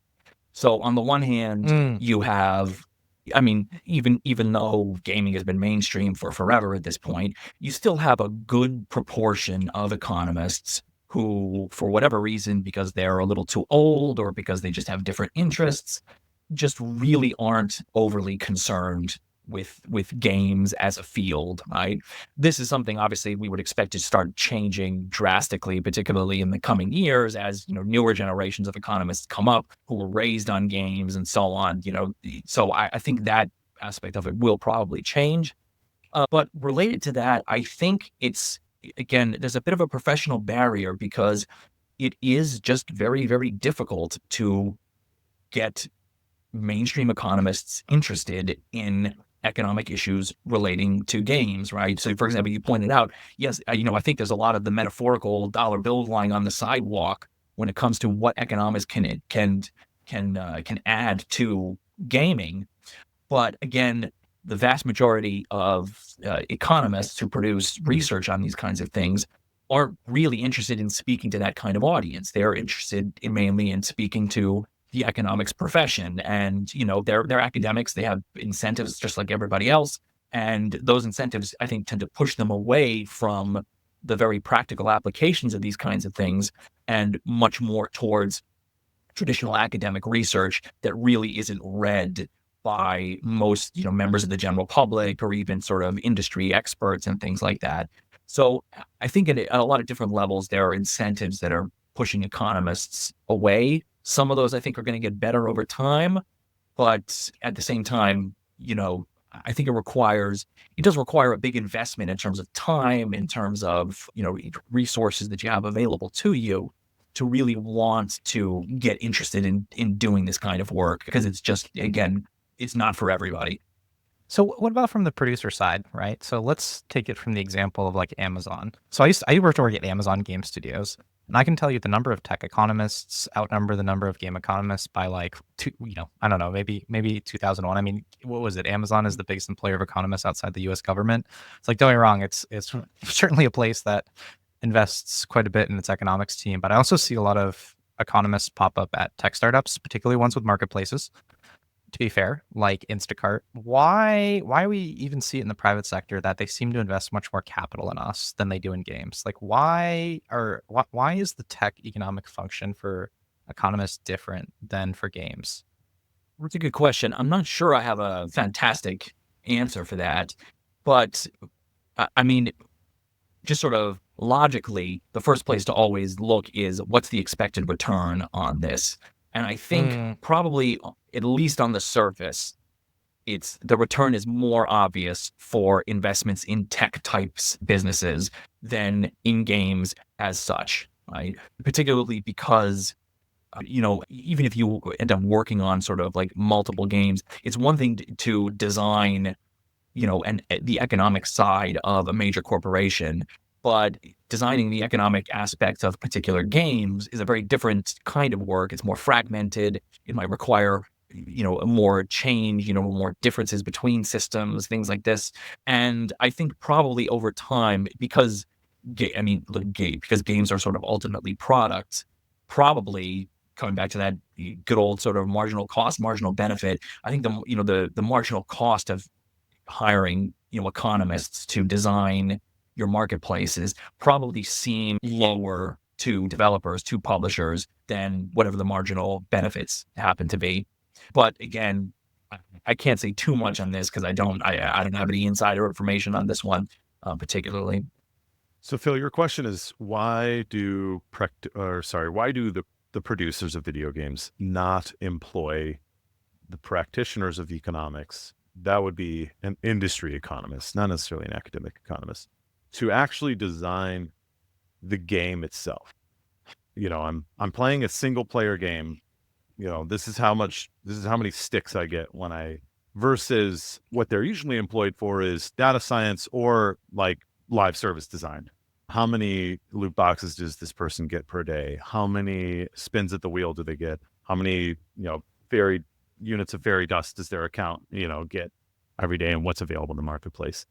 So on the one hand, you have, I mean, even though gaming has been mainstream for forever at this point, you still have a good proportion of economists who, for whatever reason, because they're a little too old or because they just have different interests, just really aren't overly concerned with games as a field, right? This is something obviously we would expect to start changing drastically, particularly in the coming years, as newer generations of economists come up who were raised on games and so on. So I think that aspect of it will probably change. But related to that, I think there's a bit of a professional barrier, because it is just very, very difficult to get mainstream economists interested in economic issues relating to games, right? So, for example, you pointed out, yes, I think there's a lot of the metaphorical dollar bills lying on the sidewalk when it comes to what economics can add to gaming. But again, the vast majority of economists who produce research on these kinds of things aren't really interested in speaking to that kind of audience. They're interested mainly in speaking to the economics profession, and they're academics. They have incentives just like everybody else, and those incentives, I think, tend to push them away from the very practical applications of these kinds of things, and much more towards traditional academic research that really isn't read by most members of the general public, or even sort of industry experts and things like that. So I think at a lot of different levels there are incentives that are pushing economists away. Some of those I think are going to get better over time, but at the same time, I think it does require a big investment in terms of time, in terms of, resources that you have available to you to really want to get interested in doing this kind of work, because it's just, again, it's not for everybody. So what about from the producer side, right? So let's take it from the example of like Amazon. So I worked to work at Amazon Game Studios, and I can tell you the number of tech economists outnumber the number of game economists by like two, I don't know, maybe 2001. I mean, what was it? Amazon is the biggest employer of economists outside the U.S. government. It's like, don't get me wrong, it's certainly a place that invests quite a bit in its economics team, but I also see a lot of economists pop up at tech startups, particularly ones with marketplaces, to be fair, like Instacart. Why we even see it in the private sector that they seem to invest much more capital in us than they do in games? Like why is the tech economic function for economists different than for games? That's a good question. I'm not sure I have a fantastic answer for that, but I mean, just sort of logically, the first place to always look is what's the expected return on this. And I think probably, at least on the surface, it's the return is more obvious for investments in tech types businesses than in games as such, right? Particularly because, even if you end up working on sort of like multiple games, it's one thing to design, and the economic side of a major corporation, but designing the economic aspects of particular games is a very different kind of work. It's more fragmented. It might require, more change, more differences between systems, things like this. And I think probably over time, because because games are sort of ultimately products, probably coming back to that good old sort of marginal cost, marginal benefit. I think the marginal cost of hiring, economists to design your marketplaces probably seem lower to developers, to publishers, than whatever the marginal benefits happen to be. But again, I can't say too much on this because I don't have any insider information on this one particularly. So Phil, your question is why do the producers of video games not employ the practitioners of economics? That would be an industry economist, not necessarily an academic economist, to actually design the game itself. I'm playing a single player game. This is how many sticks I get versus what they're usually employed for is data science or like live service design. How many loot boxes does this person get per day? How many spins at the wheel do they get? How many, fairy units of fairy dust does their account, get every day, and what's available in the marketplace?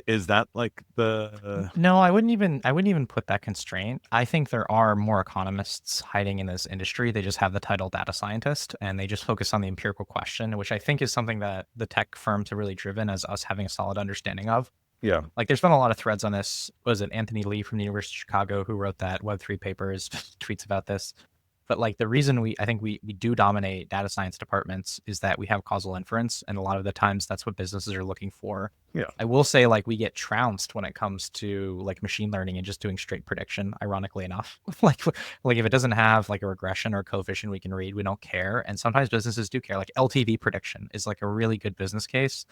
Is that like the No, I wouldn't even put that constraint. I think there are more economists hiding in this industry. They just have the title data scientist and they just focus on the empirical question, which I think is something that the tech firms have really driven as us having a solid understanding of. Yeah. Like there's been a lot of threads on this. Was it Anthony Lee from the University of Chicago who wrote that Web3 papers, tweets about this. But like the reason I think we do dominate data science departments is that we have causal inference. And a lot of the times that's what businesses are looking for. Yeah. I will say like we get trounced when it comes to like machine learning and just doing straight prediction, ironically enough. like if it doesn't have like a regression or a coefficient we can read, we don't care. And sometimes businesses do care. Like LTV prediction is like a really good business case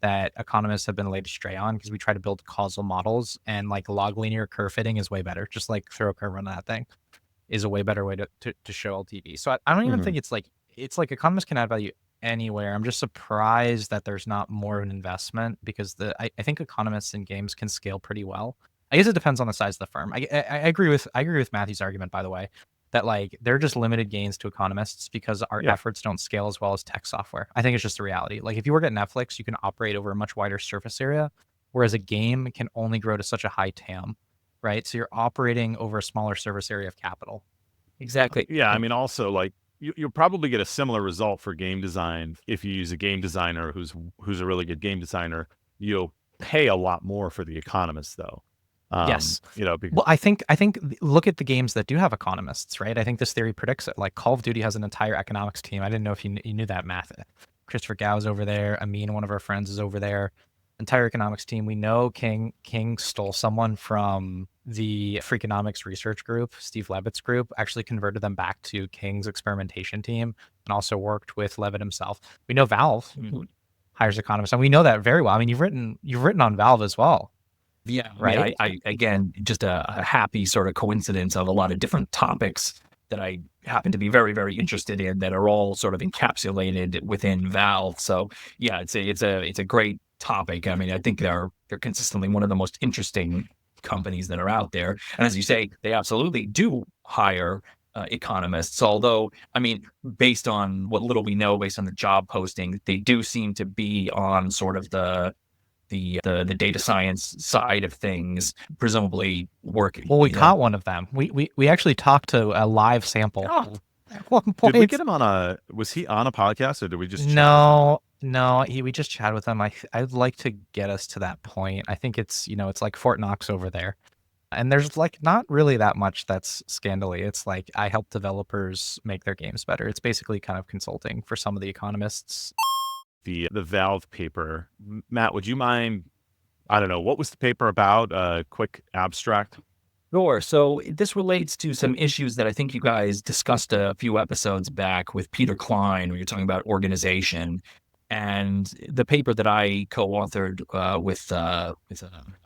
that economists have been laid astray on because we try to build causal models and like log linear curve fitting is way better. Just like throw a curve on that thing is a way better way to show LTV. So I don't even think it's like economists can add value anywhere. I'm just surprised that there's not more of an investment because I think economists in games can scale pretty well. I guess it depends on the size of the firm. I agree with Matthew's argument, by the way, that like they're just limited gains to economists because our efforts don't scale as well as tech software. I think it's just a reality. Like if you work at Netflix, you can operate over a much wider surface area, whereas a game can only grow to such a high TAM, right? So you're operating over a smaller surface area of capital. Exactly. Yeah. I mean, also like you'll probably get a similar result for game design if you use a game designer who's a really good game designer. You'll pay a lot more for the economist, though. Yes. Because... Well, I think look at the games that do have economists, right? I think this theory predicts it. Like Call of Duty has an entire economics team. I didn't know if you knew that, Matt. Christopher Gow's over there. Amin, one of our friends, is over there. Entire economics team. We know King stole someone from the Freakonomics research group, Steve Levitt's group, actually converted them back to King's experimentation team and also worked with Levitt himself. We know Valve hires economists, and we know that very well. I mean, you've written on Valve as well. Yeah, right. I again, just a happy sort of coincidence of a lot of different topics that I happen to be very, very interested in that are all sort of encapsulated within Valve. So yeah, it's a great topic. I mean, I think they're consistently one of the most interesting companies that are out there. And as you say, they absolutely do hire economists. Although, I mean, based on what little we know, based on the job posting, they do seem to be on sort of the data science side of things, presumably working. Well, we caught one of them. We actually talked to a live sample. Oh. At one point. Did we get him on was he on a podcast or did we just chat? No, we just chatted with him. I'd like to get us to that point. I think it's, it's like Fort Knox over there. And there's like not really that much that's scandally. It's like I help developers make their games better. It's basically kind of consulting for some of the economists. The Valve paper. Matt, would you mind, I don't know, what was the paper about? Quick abstract. Sure. So this relates to some issues that I think you guys discussed a few episodes back with Peter Klein, where you're talking about organization. And the paper that I co-authored with a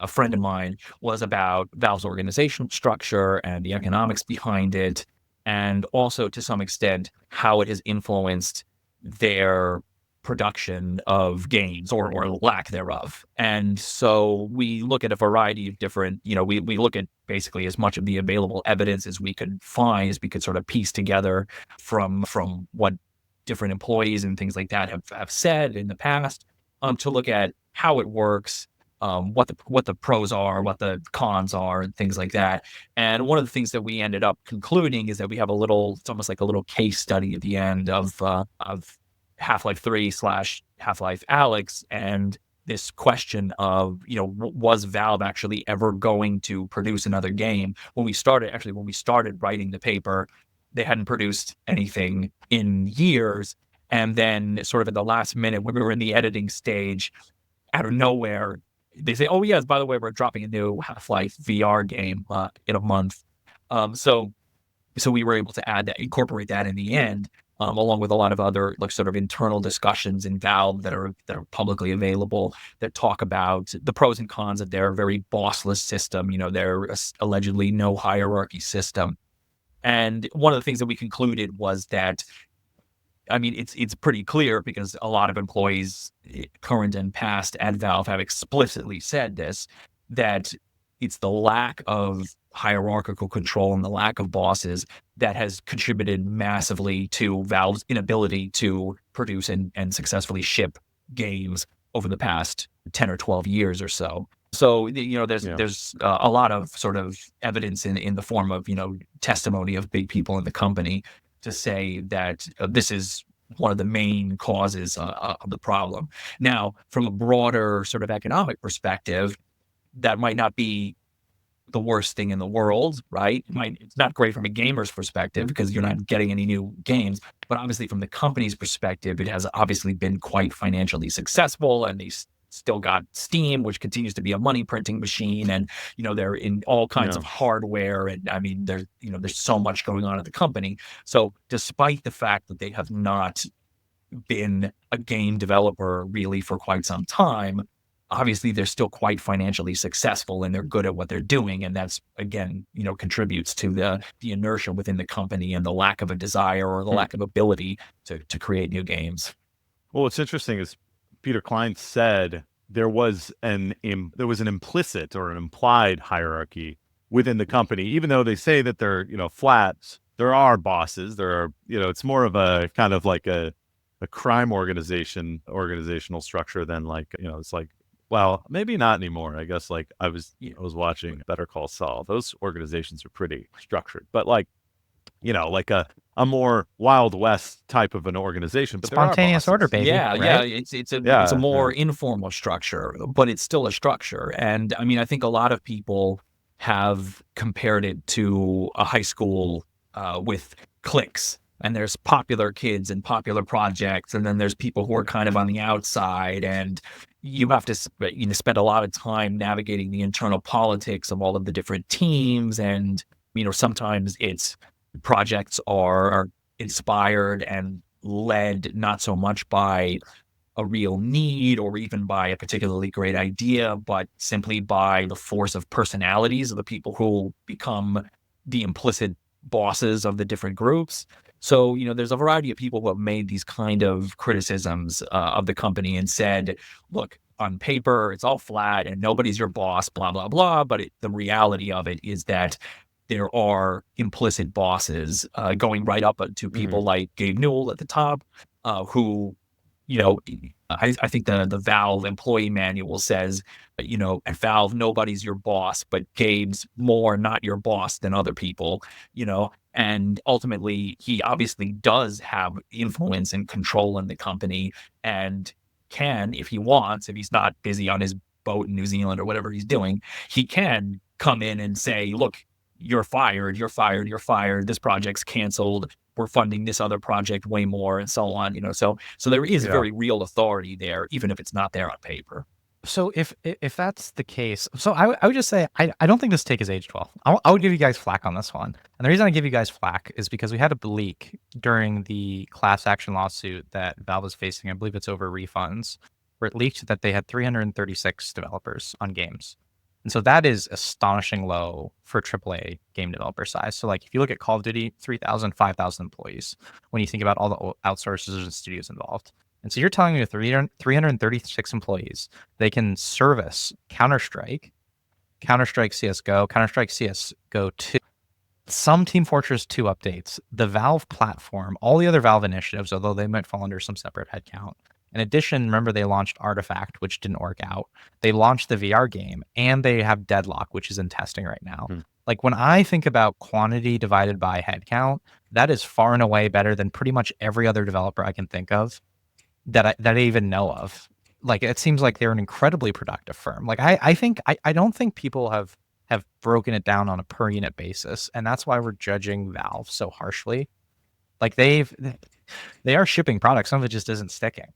friend of mine was about Valve's organizational structure and the economics behind it, and also to some extent how it has influenced their production of games or lack thereof. And so we look at a variety of different, we look at basically as much of the available evidence as we could find, as we could sort of piece together from what different employees and things like that have said in the past, to look at how it works, what the pros are, what the cons are, and things like that. And one of the things that we ended up concluding is that we have it's almost like a little case study at the end of Half-Life 3 / Half-Life Alyx, and this question of, was Valve actually ever going to produce another game? When we started writing the paper, they hadn't produced anything in years. And then sort of at the last minute, when we were in the editing stage, out of nowhere, they say, oh, yes, by the way, we're dropping a new Half-Life VR game in a month. So we were able to incorporate that in the end, along with a lot of other like sort of internal discussions in Valve that are publicly available that talk about the pros and cons of their very bossless system, their allegedly no hierarchy system. And one of the things that we concluded was that, I mean, it's pretty clear because a lot of employees, current and past at Valve, have explicitly said this, that it's the lack of hierarchical control and the lack of bosses that has contributed massively to Valve's inability to produce and successfully ship games over the past 10 or 12 years or so. So, there's a lot of sort of evidence in the form of, testimony of big people in the company to say that this is one of the main causes of the problem. Now, from a broader sort of economic perspective, that might not be the worst thing in the world, right? It's not great from a gamer's perspective because you're not getting any new games, but obviously from the company's perspective, it has obviously been quite financially successful, and they still got Steam, which continues to be a money printing machine, and they're in all kinds of hardware, and I mean there's so much going on at the company. So despite the fact that they have not been a game developer really for quite some time, obviously they're still quite financially successful and they're good at what they're doing. And that's, again, contributes to the inertia within the company and the lack of a desire or the lack of ability to create new games. Well, what's interesting is Peter Klein said there was an implicit or an implied hierarchy within the company, even though they say that they're, flat. There are bosses. There are, it's more of a kind of like a crime organizational structure than like, it's like, well, maybe not anymore. I guess like I was watching Better Call Saul. Those organizations are pretty structured, but like, like a more Wild West type of an organization. But spontaneous order, baby. Yeah, right? yeah. It's a more informal structure, but it's still a structure. And I mean, I think a lot of people have compared it to a high school with cliques. And there's popular kids and popular projects, and then there's people who are kind of on the outside, and you have to spend a lot of time navigating the internal politics of all of the different teams. And sometimes it's projects are inspired and led not so much by a real need or even by a particularly great idea, but simply by the force of personalities of the people who become the implicit bosses of the different groups. So, there's a variety of people who have made these kind of criticisms of the company and said, look, on paper, it's all flat and nobody's your boss, blah, blah, blah. But the reality of it is that there are implicit bosses going right up to people like Gabe Newell at the top, who, you know, I think the Valve employee manual says, at Valve, nobody's your boss, but Gabe's more not your boss than other people, and ultimately he obviously does have influence and control in the company and can, if he wants, if he's not busy on his boat in New Zealand or whatever he's doing, he can come in and say, look, you're fired, you're fired, you're fired. This project's canceled. We're funding this other project way more, and so on. So there is very real authority there, even if it's not there on paper. So if that's the case, so I would just say I don't think this take is age 12. I would give you guys flack on this one, and the reason I give you guys flack is because we had a leak during the class action lawsuit that Valve is facing. I believe it's over refunds, where it leaked that they had 336 developers on games. And so that is astonishing low for AAA game developer size. So like if you look at Call of Duty, 3,000, 5,000 employees when you think about all the outsourcers and studios involved. And so you're telling me with 336 employees, they can service Counter-Strike, Counter-Strike CSGO, Counter-Strike CSGO 2, some Team Fortress 2 updates, the Valve platform, all the other Valve initiatives, although they might fall under some separate headcount. In addition, remember they launched Artifact, which didn't work out. They launched the VR game, and they have Deadlock, which is in testing right now. Like when I think about quantity divided by headcount, that is far and away better than pretty much every other developer I can think of that I even know of. Like it seems like they're an incredibly productive firm. Like I don't think people have broken it down on a per unit basis, and that's why we're judging Valve so harshly. Like they are shipping products, some of it just isn't sticking.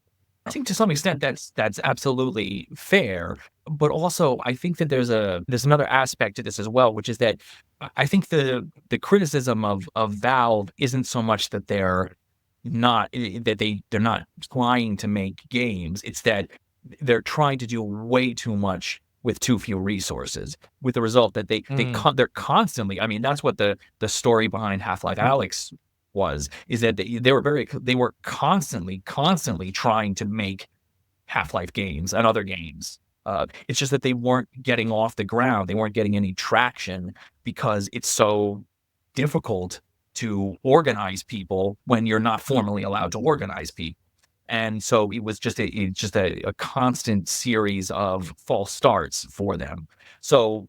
I think to some extent that's absolutely fair, but also I think that there's another aspect to this as well, which is that I think the criticism of Valve isn't so much that they're not trying to make games. It's that they're trying to do way too much with too few resources, with the result that they're constantly. I mean, that's what the story behind Half-Life Alyx is that they were constantly trying to make Half-Life games and other games. It's just that they weren't getting off the ground. They weren't getting any traction because it's so difficult to organize people when you're not formally allowed to organize people. And so it was just a constant series of false starts for them. So,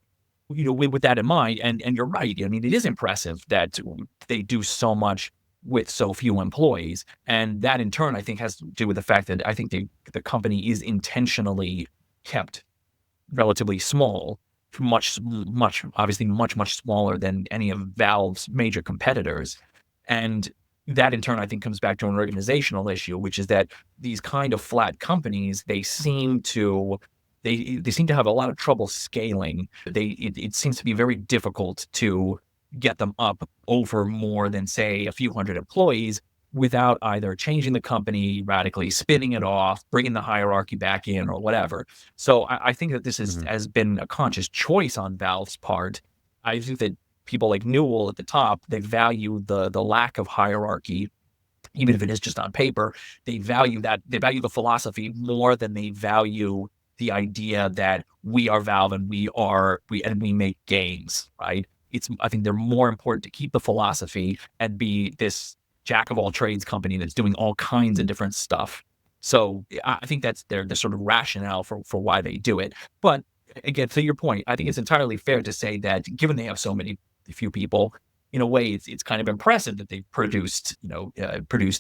with that in mind, and you're right. I mean, it is impressive that they do so much with so few employees. And that in turn, I think has to do with the fact that I think the company is intentionally kept relatively small, obviously much smaller than any of Valve's major competitors. And that in turn, I think, comes back to an organizational issue, which is that these kind of flat companies, they seem to have a lot of trouble scaling. It seems to be very difficult to get them up over more than, say, a few hundred employees without either changing the company radically, spinning it off, bringing the hierarchy back in, or whatever. So I think that this has been a conscious choice on Valve's part. I think that people like Newell at the top, they value the lack of hierarchy, even if it is just on paper. They value that. They value the philosophy more than they value the idea that we are Valve and we make games, right? I think they're more important to keep the philosophy and be this jack of all trades company that's doing all kinds of different stuff. So I think that's their sort of rationale for why they do it. But again, to your point, I think it's entirely fair to say that given they have so few people, in a way, it's kind of impressive that they've produced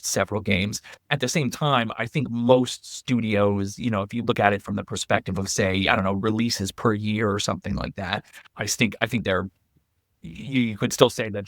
several games. At the same time, I think most studios, if you look at it from the perspective of, say, I don't know, releases per year or something like that, I think you could still say that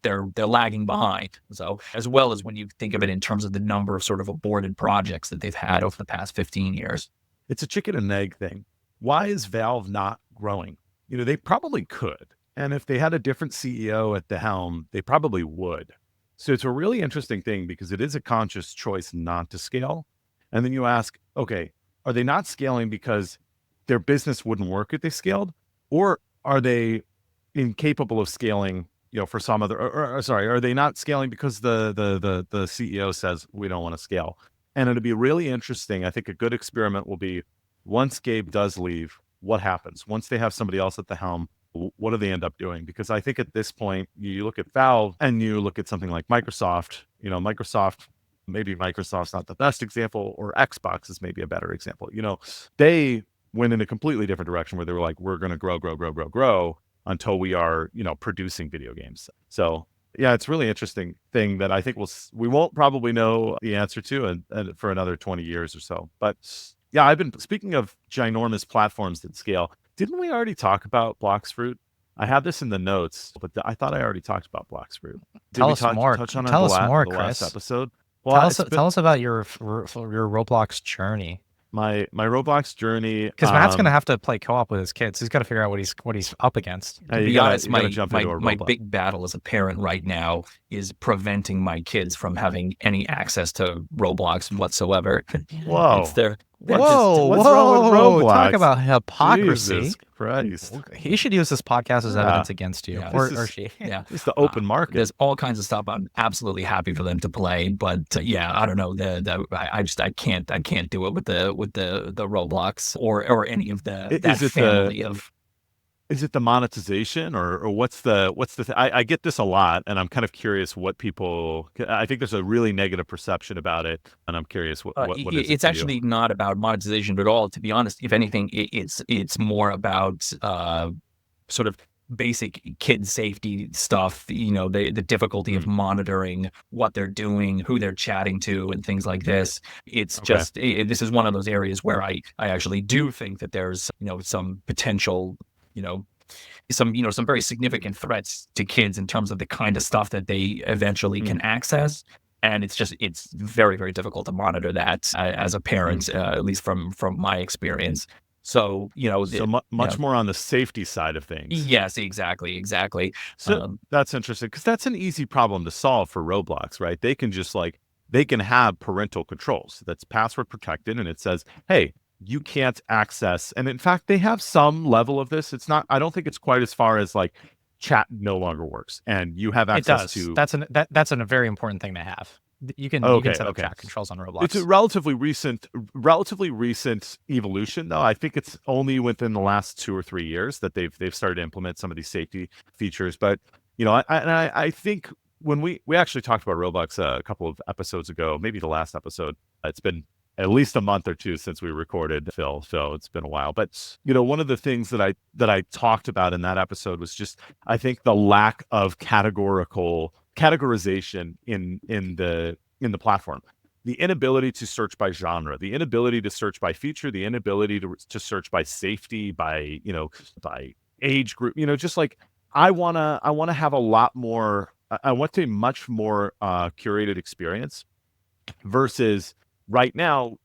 they're lagging behind. So as well as when you think of it in terms of the number of sort of aborted projects that they've had over the past 15 years. It's a chicken and egg thing. Why is Valve not growing? They probably could. And if they had a different CEO at the helm, they probably would. So it's a really interesting thing because it is a conscious choice not to scale. And then you ask, okay, are they not scaling because their business wouldn't work if they scaled? Or are they incapable of scaling, for some other, are they not scaling because the CEO says we don't want to scale? And it'll be really interesting. I think a good experiment will be once Gabe does leave, what happens? Once they have somebody else at the helm, what do they end up doing? Because I think at this point, you look at Valve and you look at something like Microsoft, maybe Microsoft's not the best example, or Xbox is maybe a better example. They went in a completely different direction where they were like, we're going to grow until we are, producing video games. So yeah, it's really interesting thing that I think we won't probably know the answer to and for another 20 years or so. But yeah, I've been speaking of ginormous platforms that scale. Didn't we already talk about Blox Fruit? I had this in the notes, but I thought I already talked about Blox Fruit. Tell us more. Tell us more, the Chris. last episode? Well, tell us about your Roblox journey. My Roblox journey. Because Matt's gonna have to play co-op with his kids. He's got to figure out what he's up against. To be honest, my big battle as a parent right now is preventing my kids from having any access to Roblox whatsoever. Whoa. What's wrong with Roblox? Talk about hypocrisy. Jesus Christ. He should use this podcast as evidence against you, or she. Yeah, it's the open market. There's all kinds of stuff I'm absolutely happy for them to play, but I don't know. I can't do it with the Roblox or any of that family of. Is it the monetization or what's the I get this a lot, and I'm kind of curious what people, I think there's a really negative perception about it, and I'm curious what is it. It's actually not about monetization at all, to be honest. If anything, it's more about sort of basic kid safety stuff, the difficulty of monitoring what they're doing, who they're chatting to, and things like this. It's just, this is one of those areas where I actually do think that there's, some potential, some very significant threats to kids in terms of the kind of stuff that they eventually can access. And it's very, very difficult to monitor that as a parent, at least from my experience. So, much more on the safety side of things. Yes, exactly. So that's interesting, because that's an easy problem to solve for Roblox, right? They can just they can have parental controls that's password protected, and it says, hey, you can't access. And in fact, they have some level of this. It's not, I don't think it's quite as far as chat no longer works and you have access to. That's a very important thing to have. You can set up chat controls on Roblox. It's a relatively recent evolution, though. I think it's only within the last 2 or 3 years that they've started to implement some of these safety features. But I think when we actually talked about Roblox a couple of episodes ago, maybe the last episode, it's been at least a month or two since we recorded, Phil. So it's been a while. But one of the things that I talked about in that episode was just, I think, the lack of categorization in the platform. The inability to search by genre, the inability to search by feature, the inability to search by safety, by age group. Just I wanna have a lot more. I want a much more curated experience versus right now,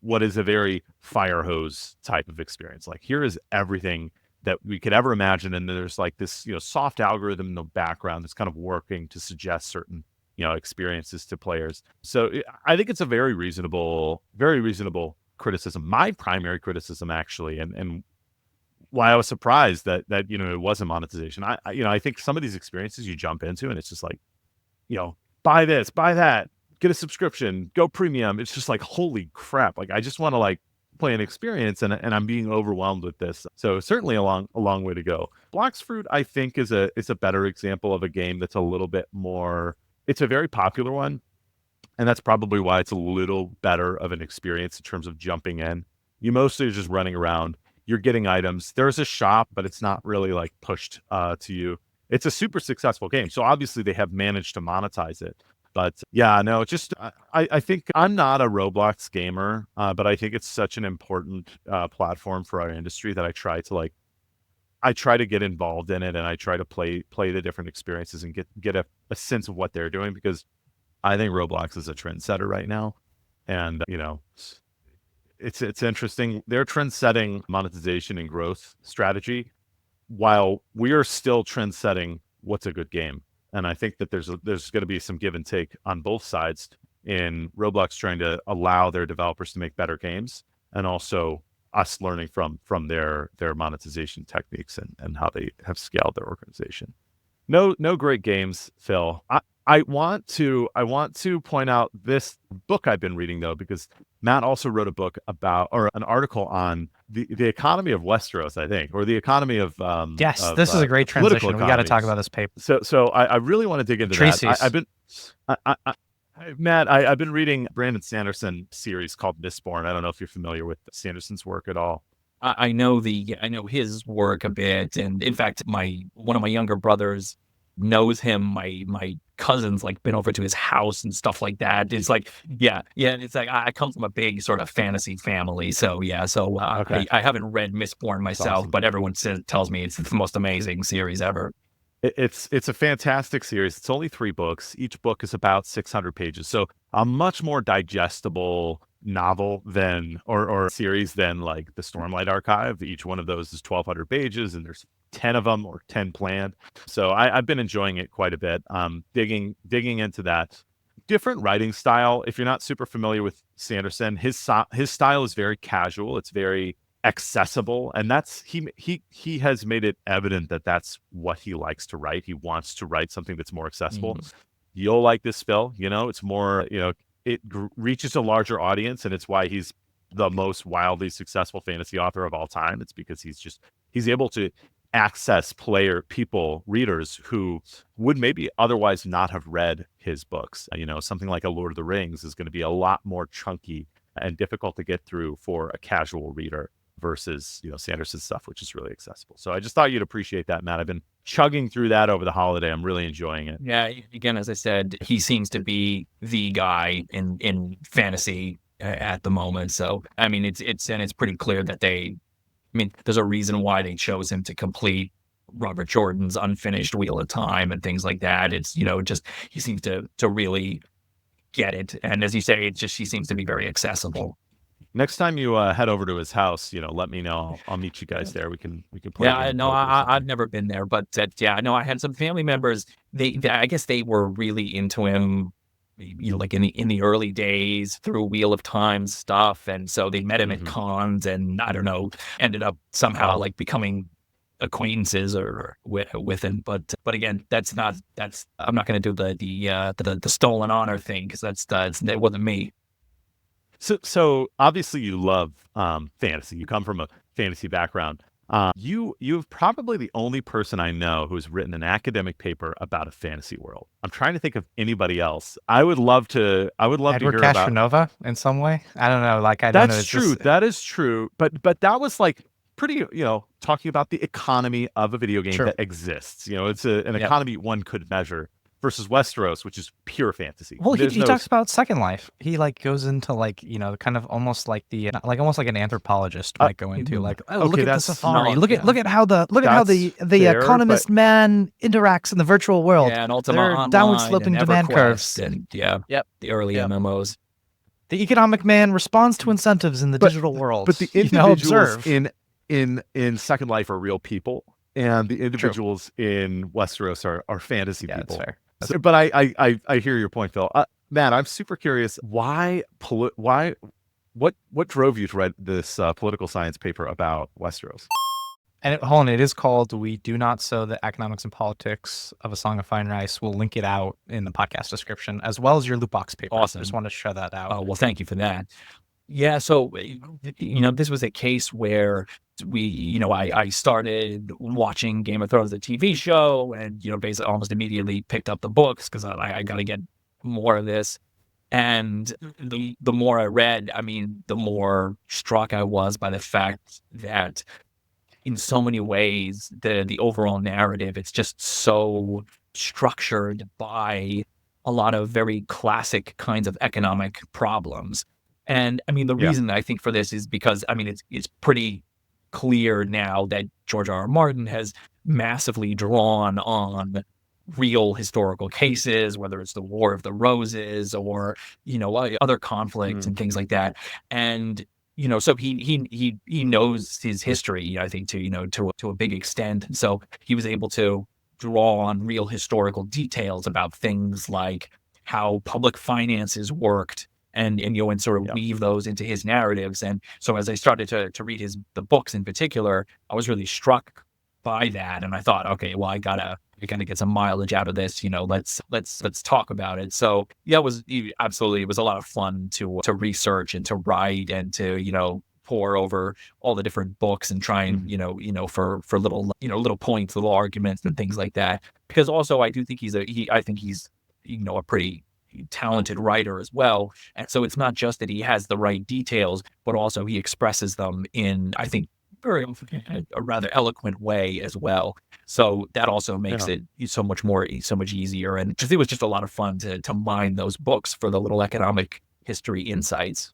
what is a very fire hose type of experience. Here is everything that we could ever imagine, and there's this soft algorithm in the background that's kind of working to suggest certain experiences to players. So I think it's a very reasonable criticism. My primary criticism, actually, and why I was surprised that it wasn't monetization. I think some of these experiences you jump into and it's just buy this, buy that, get a subscription, go premium. It's just holy crap. I just want to play an experience, and I'm being overwhelmed with this. So certainly a long way to go. Blox Fruit, I think, is a better example of a game that's a little bit more. It's a very popular one, and that's probably why it's a little better of an experience in terms of jumping in. You mostly are just running around. You're getting items. There's a shop, but it's not really pushed to you. It's a super successful game, so obviously they have managed to monetize it. But yeah, no, just I think I'm not a Roblox gamer, but I think it's such an important platform for our industry that I try to get involved in it, and I try to play the different experiences and get a sense of what they're doing, because I think Roblox is a trendsetter right now, and it's interesting. They're trend-setting monetization and growth strategy, while we are still trend-setting what's a good game. And I think that there's going to be some give and take on both sides in Roblox trying to allow their developers to make better games, and also us learning from their monetization techniques and how they have scaled their organization. No great games, Phil. I want to point out this book I've been reading though, because Matt also wrote a book about, or an article on the economy of Westeros, I think, or the economy of Yes, this is a great political transition. We got to talk economies. about this paper. So I really want to dig into that. Tracy's. Matt, I've been reading Brandon Sanderson series called Mistborn. I don't know if you're familiar with Sanderson's work at all. I know his work a bit, and in fact, one of my younger brothers knows him. My cousin's like been over to his house and stuff like that. It's like, yeah. And it's like I come from a big sort of fantasy family, so yeah. So Okay. I haven't read Mistborn myself, awesome. but everyone tells me it's the most amazing series ever. It's a fantastic series. It's only 3 books. Each book is about 600 pages. So a much more digestible novel than or series than like the Stormlight Archive. Each one of those is 1,200 pages, and there's 10 of them or 10 planned. So I've been enjoying it quite a bit. Digging into that different writing style. If you're not super familiar with Sanderson, his style is very casual. It's very accessible, and that's he has made it evident that that's what he likes to write. He wants to write something that's more accessible. You'll like this, Phil. It's more, it reaches a larger audience, and it's why he's the most wildly successful fantasy author of all time. It's because he's able to access readers who would maybe otherwise not have read his books. Something like a Lord of the Rings is going to be a lot more chunky and difficult to get through for a casual reader versus, Sanderson's stuff, which is really accessible. So I just thought you'd appreciate that, Matt. I've been chugging through that over the holiday. I'm really enjoying it. Yeah, again, as I said, he seems to be the guy in fantasy at the moment. So I mean, it's pretty clear that there's a reason why they chose him to complete Robert Jordan's unfinished Wheel of Time and things like that. It's just he seems to really get it, and as you say, he seems to be very accessible. Next time you head over to his house, let me know. I'll meet you guys there. We can play. Yeah, no, I've never been there, but I know I had some family members. I guess they were really into him, like in the early days through Wheel of Time stuff, and so they met him at cons, and I don't know, ended up somehow like becoming acquaintances or with him. But again, I'm not going to do the stolen honor thing, because that wasn't me. So obviously you love fantasy. You come from a fantasy background. You're probably the only person I know who's written an academic paper about a fantasy world. I'm trying to think of anybody else. I would love to Edward hear Castronova about in some way. I don't know. Like, I don't know. That's true. That is true. But that was like pretty, talking about the economy of a video game that exists. It's an economy one could measure. Versus Westeros, which is pure fantasy. Well, he talks about Second Life. He like goes into like, kind of almost like almost like an anthropologist might go into, like, look at the safari. Look at how the economist man interacts in the virtual world. Yeah, and Ultima downward sloping demand curves. And the early MMOs. The economic man responds to incentives in the digital world. But the individuals in Second Life are real people, and the individuals in Westeros are fantasy people. That's fair. But I hear your point, Phil. Matt, I'm super curious. What drove you to write this political science paper about Westeros? And hold on, it is called "We Do Not Sow the Economics and Politics of a Song of Fire and Ice." We'll link it out in the podcast description, as well as your loot box paper. Awesome. I just want to show that out. Oh, well, thank you for that. Yeah, so this was a case where I started watching Game of Thrones, the TV show, and basically almost immediately picked up the books because I got to get more of this. And the more I read, the more struck I was by the fact that in so many ways the overall narrative, it's just so structured by a lot of very classic kinds of economic problems. And the reason I think for this is because it's pretty clear now that George R.R. Martin has massively drawn on real historical cases, whether it's the War of the Roses or other conflicts and things like that. And so he knows his history, I think, to a big extent. So he was able to draw on real historical details about things like how public finances worked, and sort of weave those into his narratives. And so as I started to read the books in particular, I was really struck by that. And I thought, okay, well, I gotta you're going to get some mileage out of this. Let's talk about it. So yeah, it was absolutely, it was a lot of fun to research and to write and to, pour over all the different books and try and, for little, little points, little arguments and things like that. Because also I do think I think he's, a pretty talented writer as well. And so it's not just that he has the right details, but also he expresses them in, I think, very a rather eloquent way as well. So that also makes it so much easier. And it was just a lot of fun to mine those books for the little economic history insights.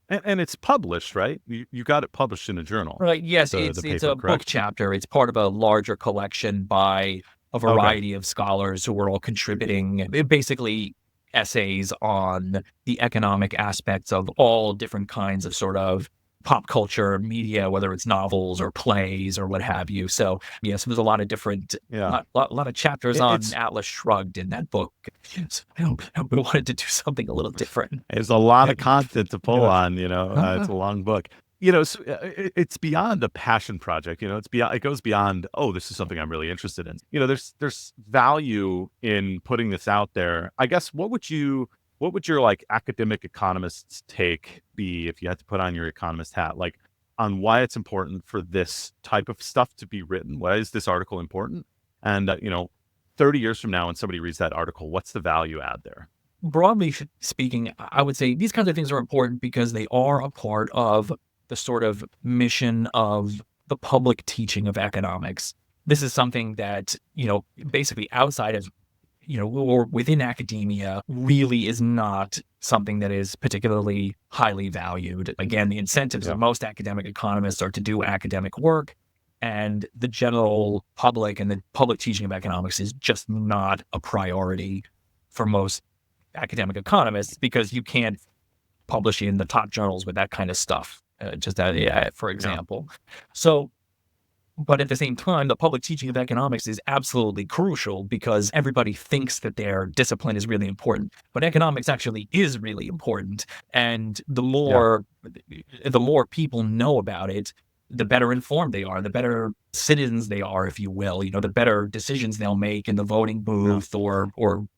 And it's published, right? You got it published in a journal. Right. Yes, the it's paper, a book correct? chapter. It's part of a larger collection by a variety of scholars who are all contributing basically essays on the economic aspects of all different kinds of sort of pop culture media, whether it's novels or plays or what have you. So yes, there's a lot of different, lot of chapters on Atlas Shrugged in that book. Yes, I wanted to do something a little different. There's a lot of content to pull on, it's a long book. So it's beyond a passion project, it goes beyond, oh, this is something I'm really interested in. There's value in putting this out there. I guess, what would your like academic economist's take be if you had to put on your economist hat, like on why it's important for this type of stuff to be written? Why is this article important? And, 30 years from now, when somebody reads that article, what's the value add there? Broadly speaking, I would say these kinds of things are important because they are a part of the sort of mission of the public teaching of economics. This is something that, basically outside of, or within academia really is not something that is particularly highly valued. Again, the incentives of most academic economists are to do academic work, and the general public and the public teaching of economics is just not a priority for most academic economists because you can't publish in the top journals with that kind of stuff. For example. So, but at the same time, the public teaching of economics is absolutely crucial because everybody thinks that their discipline is really important, but economics actually is really important. And the more people know about it, the better informed they are, the better citizens they are, if you will, the better decisions they'll make in the voting booth or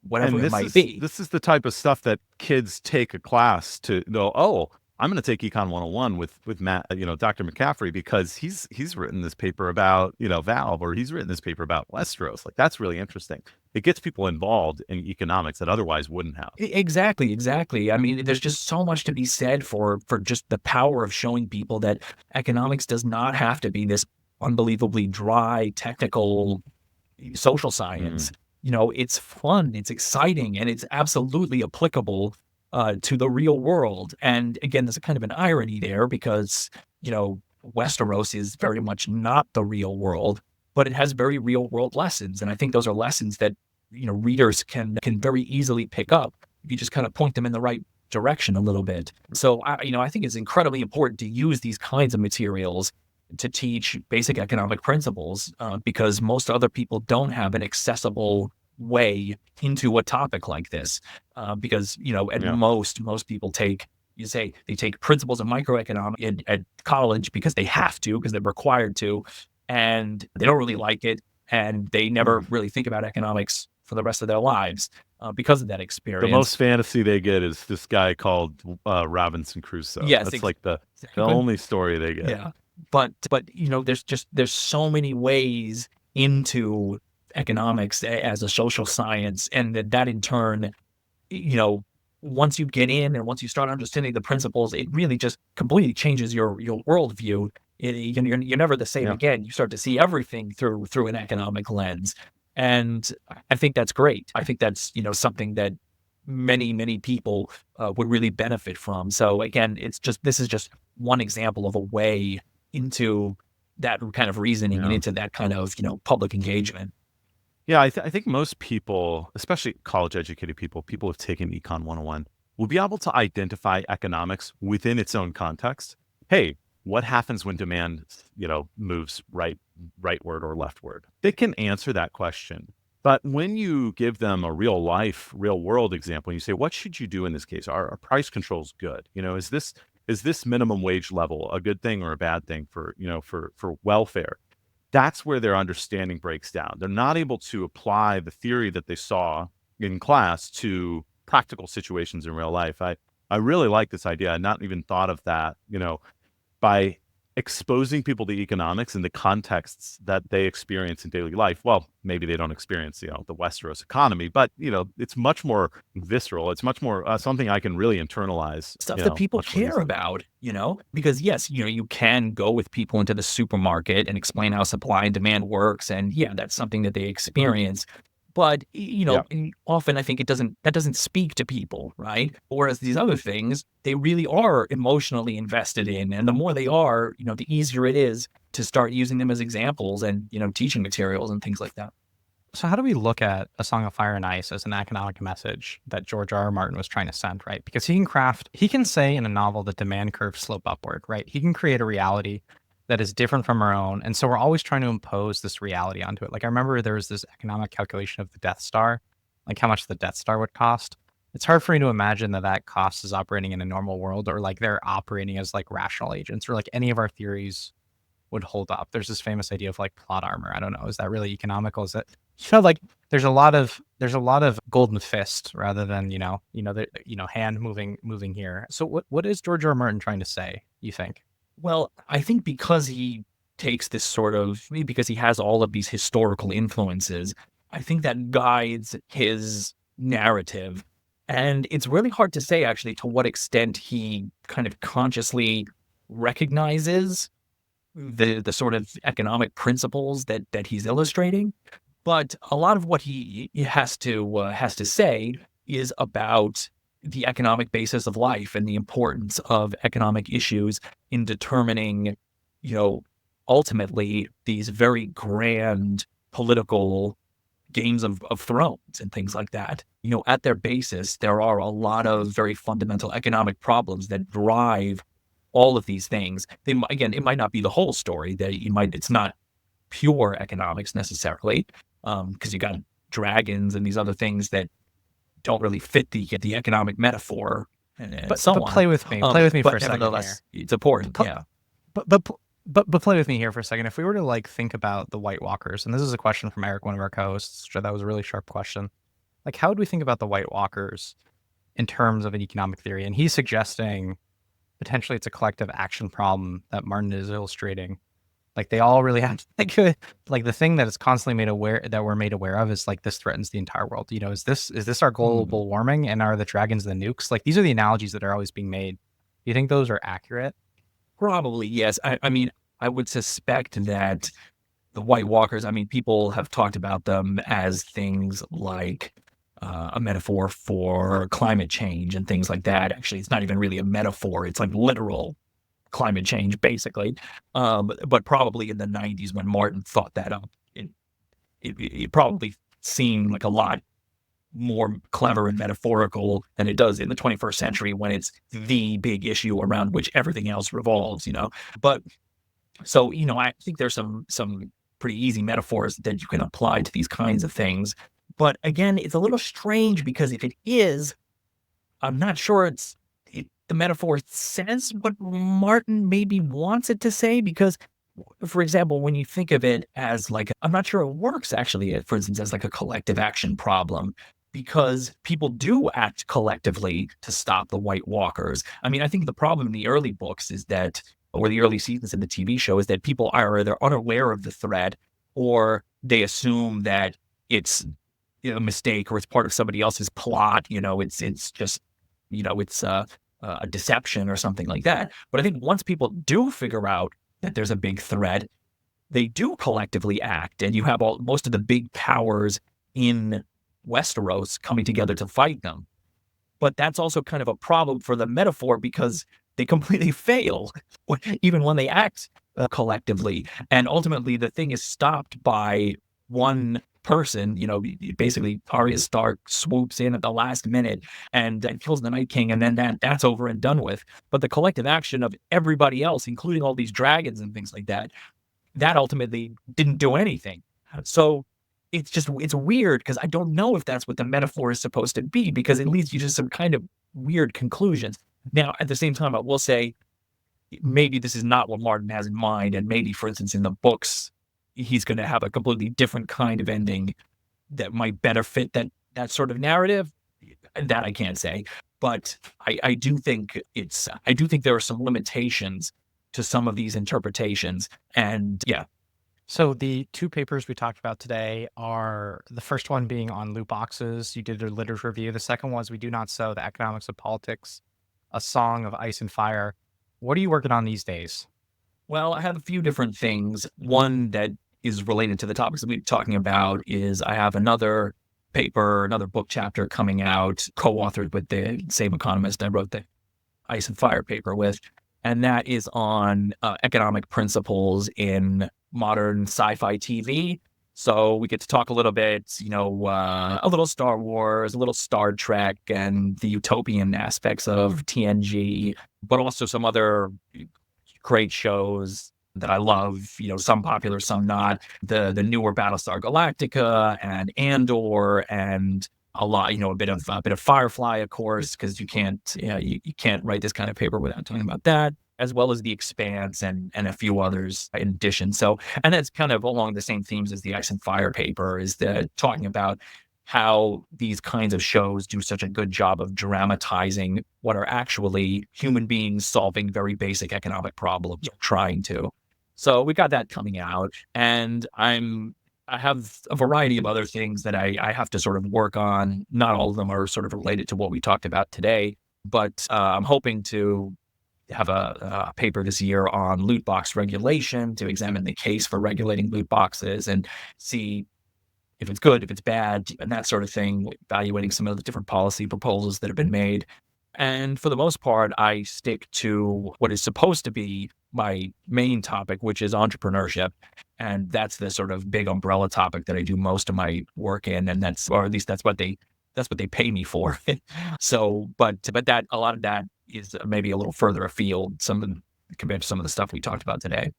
whatever it might be. This is the type of stuff that kids take a class to know, oh, I'm going to take Econ 101 with Matt, Dr. McCaffrey, because he's written this paper about, Valve, or he's written this paper about Westeros. Like, that's really interesting. It gets people involved in economics that otherwise wouldn't have. Exactly. I mean, there's just so much to be said for just the power of showing people that economics does not have to be this unbelievably dry, technical social science. It's fun, it's exciting, and it's absolutely applicable to the real world. And again, there's a kind of an irony there because, Westeros is very much not the real world, but it has very real world lessons. And I think those are lessons that, readers can very easily pick up if you just kind of point them in the right direction a little bit. So, I think it's incredibly important to use these kinds of materials to teach basic economic principles because most other people don't have an accessible way into a topic like this because most people take principles of microeconomics at college because they have to, because they're required to, and they don't really like it, and they never really think about economics for the rest of their lives because of that experience. The most fantasy they get is this guy called Robinson Crusoe. Yes, that's like the only story they get. Yeah, but there's so many ways into economics as a social science, and that in turn, once you get in and once you start understanding the principles, it really just completely changes your worldview. You're never the same again. You start to see everything through an economic lens, and I think that's great. I think that's something that many people would really benefit from. So again, this is just one example of a way into that kind of reasoning and into that kind of public engagement. Yeah, I think most people, especially college-educated people who've taken Econ 101, will be able to identify economics within its own context. Hey, what happens when demand, moves rightward or leftward? They can answer that question. But when you give them a real world example, you say, what should you do in this case? Are price controls good? Is this minimum wage level a good thing or a bad thing for welfare? that's where their understanding breaks down. They're not able to apply the theory that they saw in class to practical situations in real life. I really like this idea. I not even thought of that, by exposing people to economics in the contexts that they experience in daily life. Well, maybe they don't experience, the Westeros economy, but, it's much more visceral. It's much more something I can really internalize. Stuff that people much more care easily. about, because yes, you can go with people into the supermarket and explain how supply and demand works. And yeah, that's something that they experience. But, Yeah. and often I think that doesn't speak to people, right? Whereas these other things, they really are emotionally invested in. And the more they are, the easier it is to start using them as examples and, teaching materials and things like that. So how do we look at A Song of Fire and Ice as an economic message that George R.R. Martin was trying to send, right? Because he can say in a novel that demand curves slope upward, right? He can create a reality that is different from our own. And so we're always trying to impose this reality onto it. Like I remember there was this economic calculation of the Death Star, like how much the Death Star would cost. It's hard for me to imagine that cost is operating in a normal world, or like they're operating as like rational agents, or like any of our theories would hold up. There's this famous idea of like plot armor. I don't know. Is that really economical? Is it, like there's a lot of golden fist rather than, hand moving here. So what is George R. R. Martin trying to say, you think? Well, I think because he takes this because he has all of these historical influences, I think that guides his narrative. And it's really hard to say, actually, to what extent he kind of consciously recognizes the sort of economic principles that he's illustrating. But a lot of what he has to say is about the economic basis of life and the importance of economic issues in determining, ultimately these very grand political games of thrones and things like that. At their basis, there are a lot of very fundamental economic problems that drive all of these things. It might not be the whole story. It's not pure economics necessarily, because you got dragons and these other things that don't really fit the economic metaphor, and But so but on. play with me. Play with me but for a second here. nevertheless, it's important. Pl- Yeah. But play with me here for a second. If we were to like think about the White Walkers, and this is a question from Eric, one of our co-hosts, which I thought was a really sharp question. Like, how would we think about the White Walkers in terms of an economic theory? And he's suggesting potentially it's a collective action problem that Martin is illustrating. Like they all really have like the thing that is constantly we're made aware of is like this threatens the entire world. Is this our global warming, and are the dragons the nukes? Like these are the analogies that are always being made. Do you think those are accurate? Probably, yes. I mean, I would suspect that the White Walkers, people have talked about them as things like a metaphor for climate change and things like that. Actually, it's not even really a metaphor. It's like literal climate change, basically. But probably in the 90s when Martin thought that up, it probably seemed like a lot more clever and metaphorical than it does in the 21st century when it's the big issue around which everything else revolves, But so, I think there's some pretty easy metaphors that you can apply to these kinds of things. But again, it's a little strange because if it is, I'm not sure the metaphor says what Martin maybe wants it to say, because, for example, when you think of it as like, I'm not sure it works actually, for instance, as like a collective action problem, because people do act collectively to stop the White Walkers. I think the problem in the early books is that, or the early seasons of the TV show, is that people are either unaware of the threat or they assume that it's a mistake or it's part of somebody else's plot. It's just, it's a deception or something like that. But I think once people do figure out that there's a big threat, they do collectively act, and you have most of the big powers in Westeros coming together to fight them. But that's also kind of a problem for the metaphor because they completely fail, even when they act collectively. And ultimately, the thing is stopped by one person. Basically, Arya Stark swoops in at the last minute and kills the Night King, and then that's over and done with. But the collective action of everybody else, including all these dragons and things like that, that ultimately didn't do anything. So it's weird because I don't know if that's what the metaphor is supposed to be, because it leads you to some kind of weird conclusions. Now, at the same time, I will say maybe this is not what Martin has in mind, and maybe, for instance, in the books, he's going to have a completely different kind of ending that might better fit that sort of narrative. That I can't say, but I do think there are some limitations to some of these interpretations, and yeah. So the two papers we talked about today are the first one being on loot boxes. You did a literature review. The second was We Do Not Sow: The Economics of Politics, a Song of Ice and Fire. What are you working on these days? Well, I have a few different things. One that is related to the topics that we're talking about is I have another book chapter coming out, co-authored with the same economist I wrote the Ice and Fire paper with, and that is on economic principles in modern sci-fi TV. So we get to talk a little bit, a little Star Wars, a little Star Trek, and the utopian aspects of TNG, but also some other great shows that I love, some popular, some not. The newer Battlestar Galactica and Andor, and a lot, a bit of Firefly, of course, because you can't write this kind of paper without talking about that, as well as The Expanse and a few others in addition. So, and that's kind of along the same themes as the Ice and Fire paper, is that talking about how these kinds of shows do such a good job of dramatizing what are actually human beings solving very basic economic problems, trying to. So we got that coming out, and I have a variety of other things that I have to sort of work on. Not all of them are sort of related to what we talked about today, but I'm hoping to have a paper this year on loot box regulation to examine the case for regulating loot boxes and see if it's good, if it's bad, and that sort of thing, evaluating some of the different policy proposals that have been made. And for the most part, I stick to what is supposed to be my main topic, which is entrepreneurship. And that's the sort of big umbrella topic that I do most of my work in. And or at least that's what they pay me for. So, but that, a lot of that is maybe a little further afield, compared to some of the stuff we talked about today.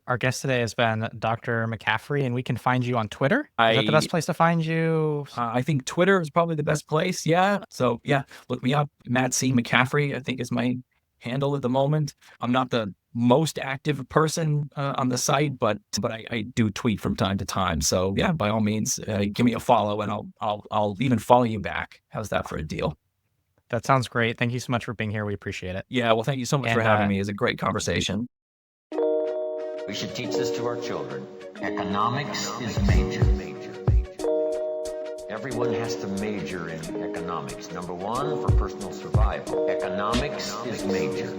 Our guest today has been Dr. McCaffrey, and we can find you on Twitter. Is that the best place to find you? I think Twitter is probably the best place. Yeah. So yeah, look me up. Matt C. McCaffrey, I think, is my handle at the moment. I'm not the most active person on the site, but I do tweet from time to time. So yeah, by all means, give me a follow, and I'll even follow you back. How's that for a deal? That sounds great. Thank you so much for being here. We appreciate it. Yeah. Well, thank you so much for having me. It's a great conversation. We should teach this to our children. Economics is major. Everyone has to major in economics. Number one, for personal survival. Economics is major.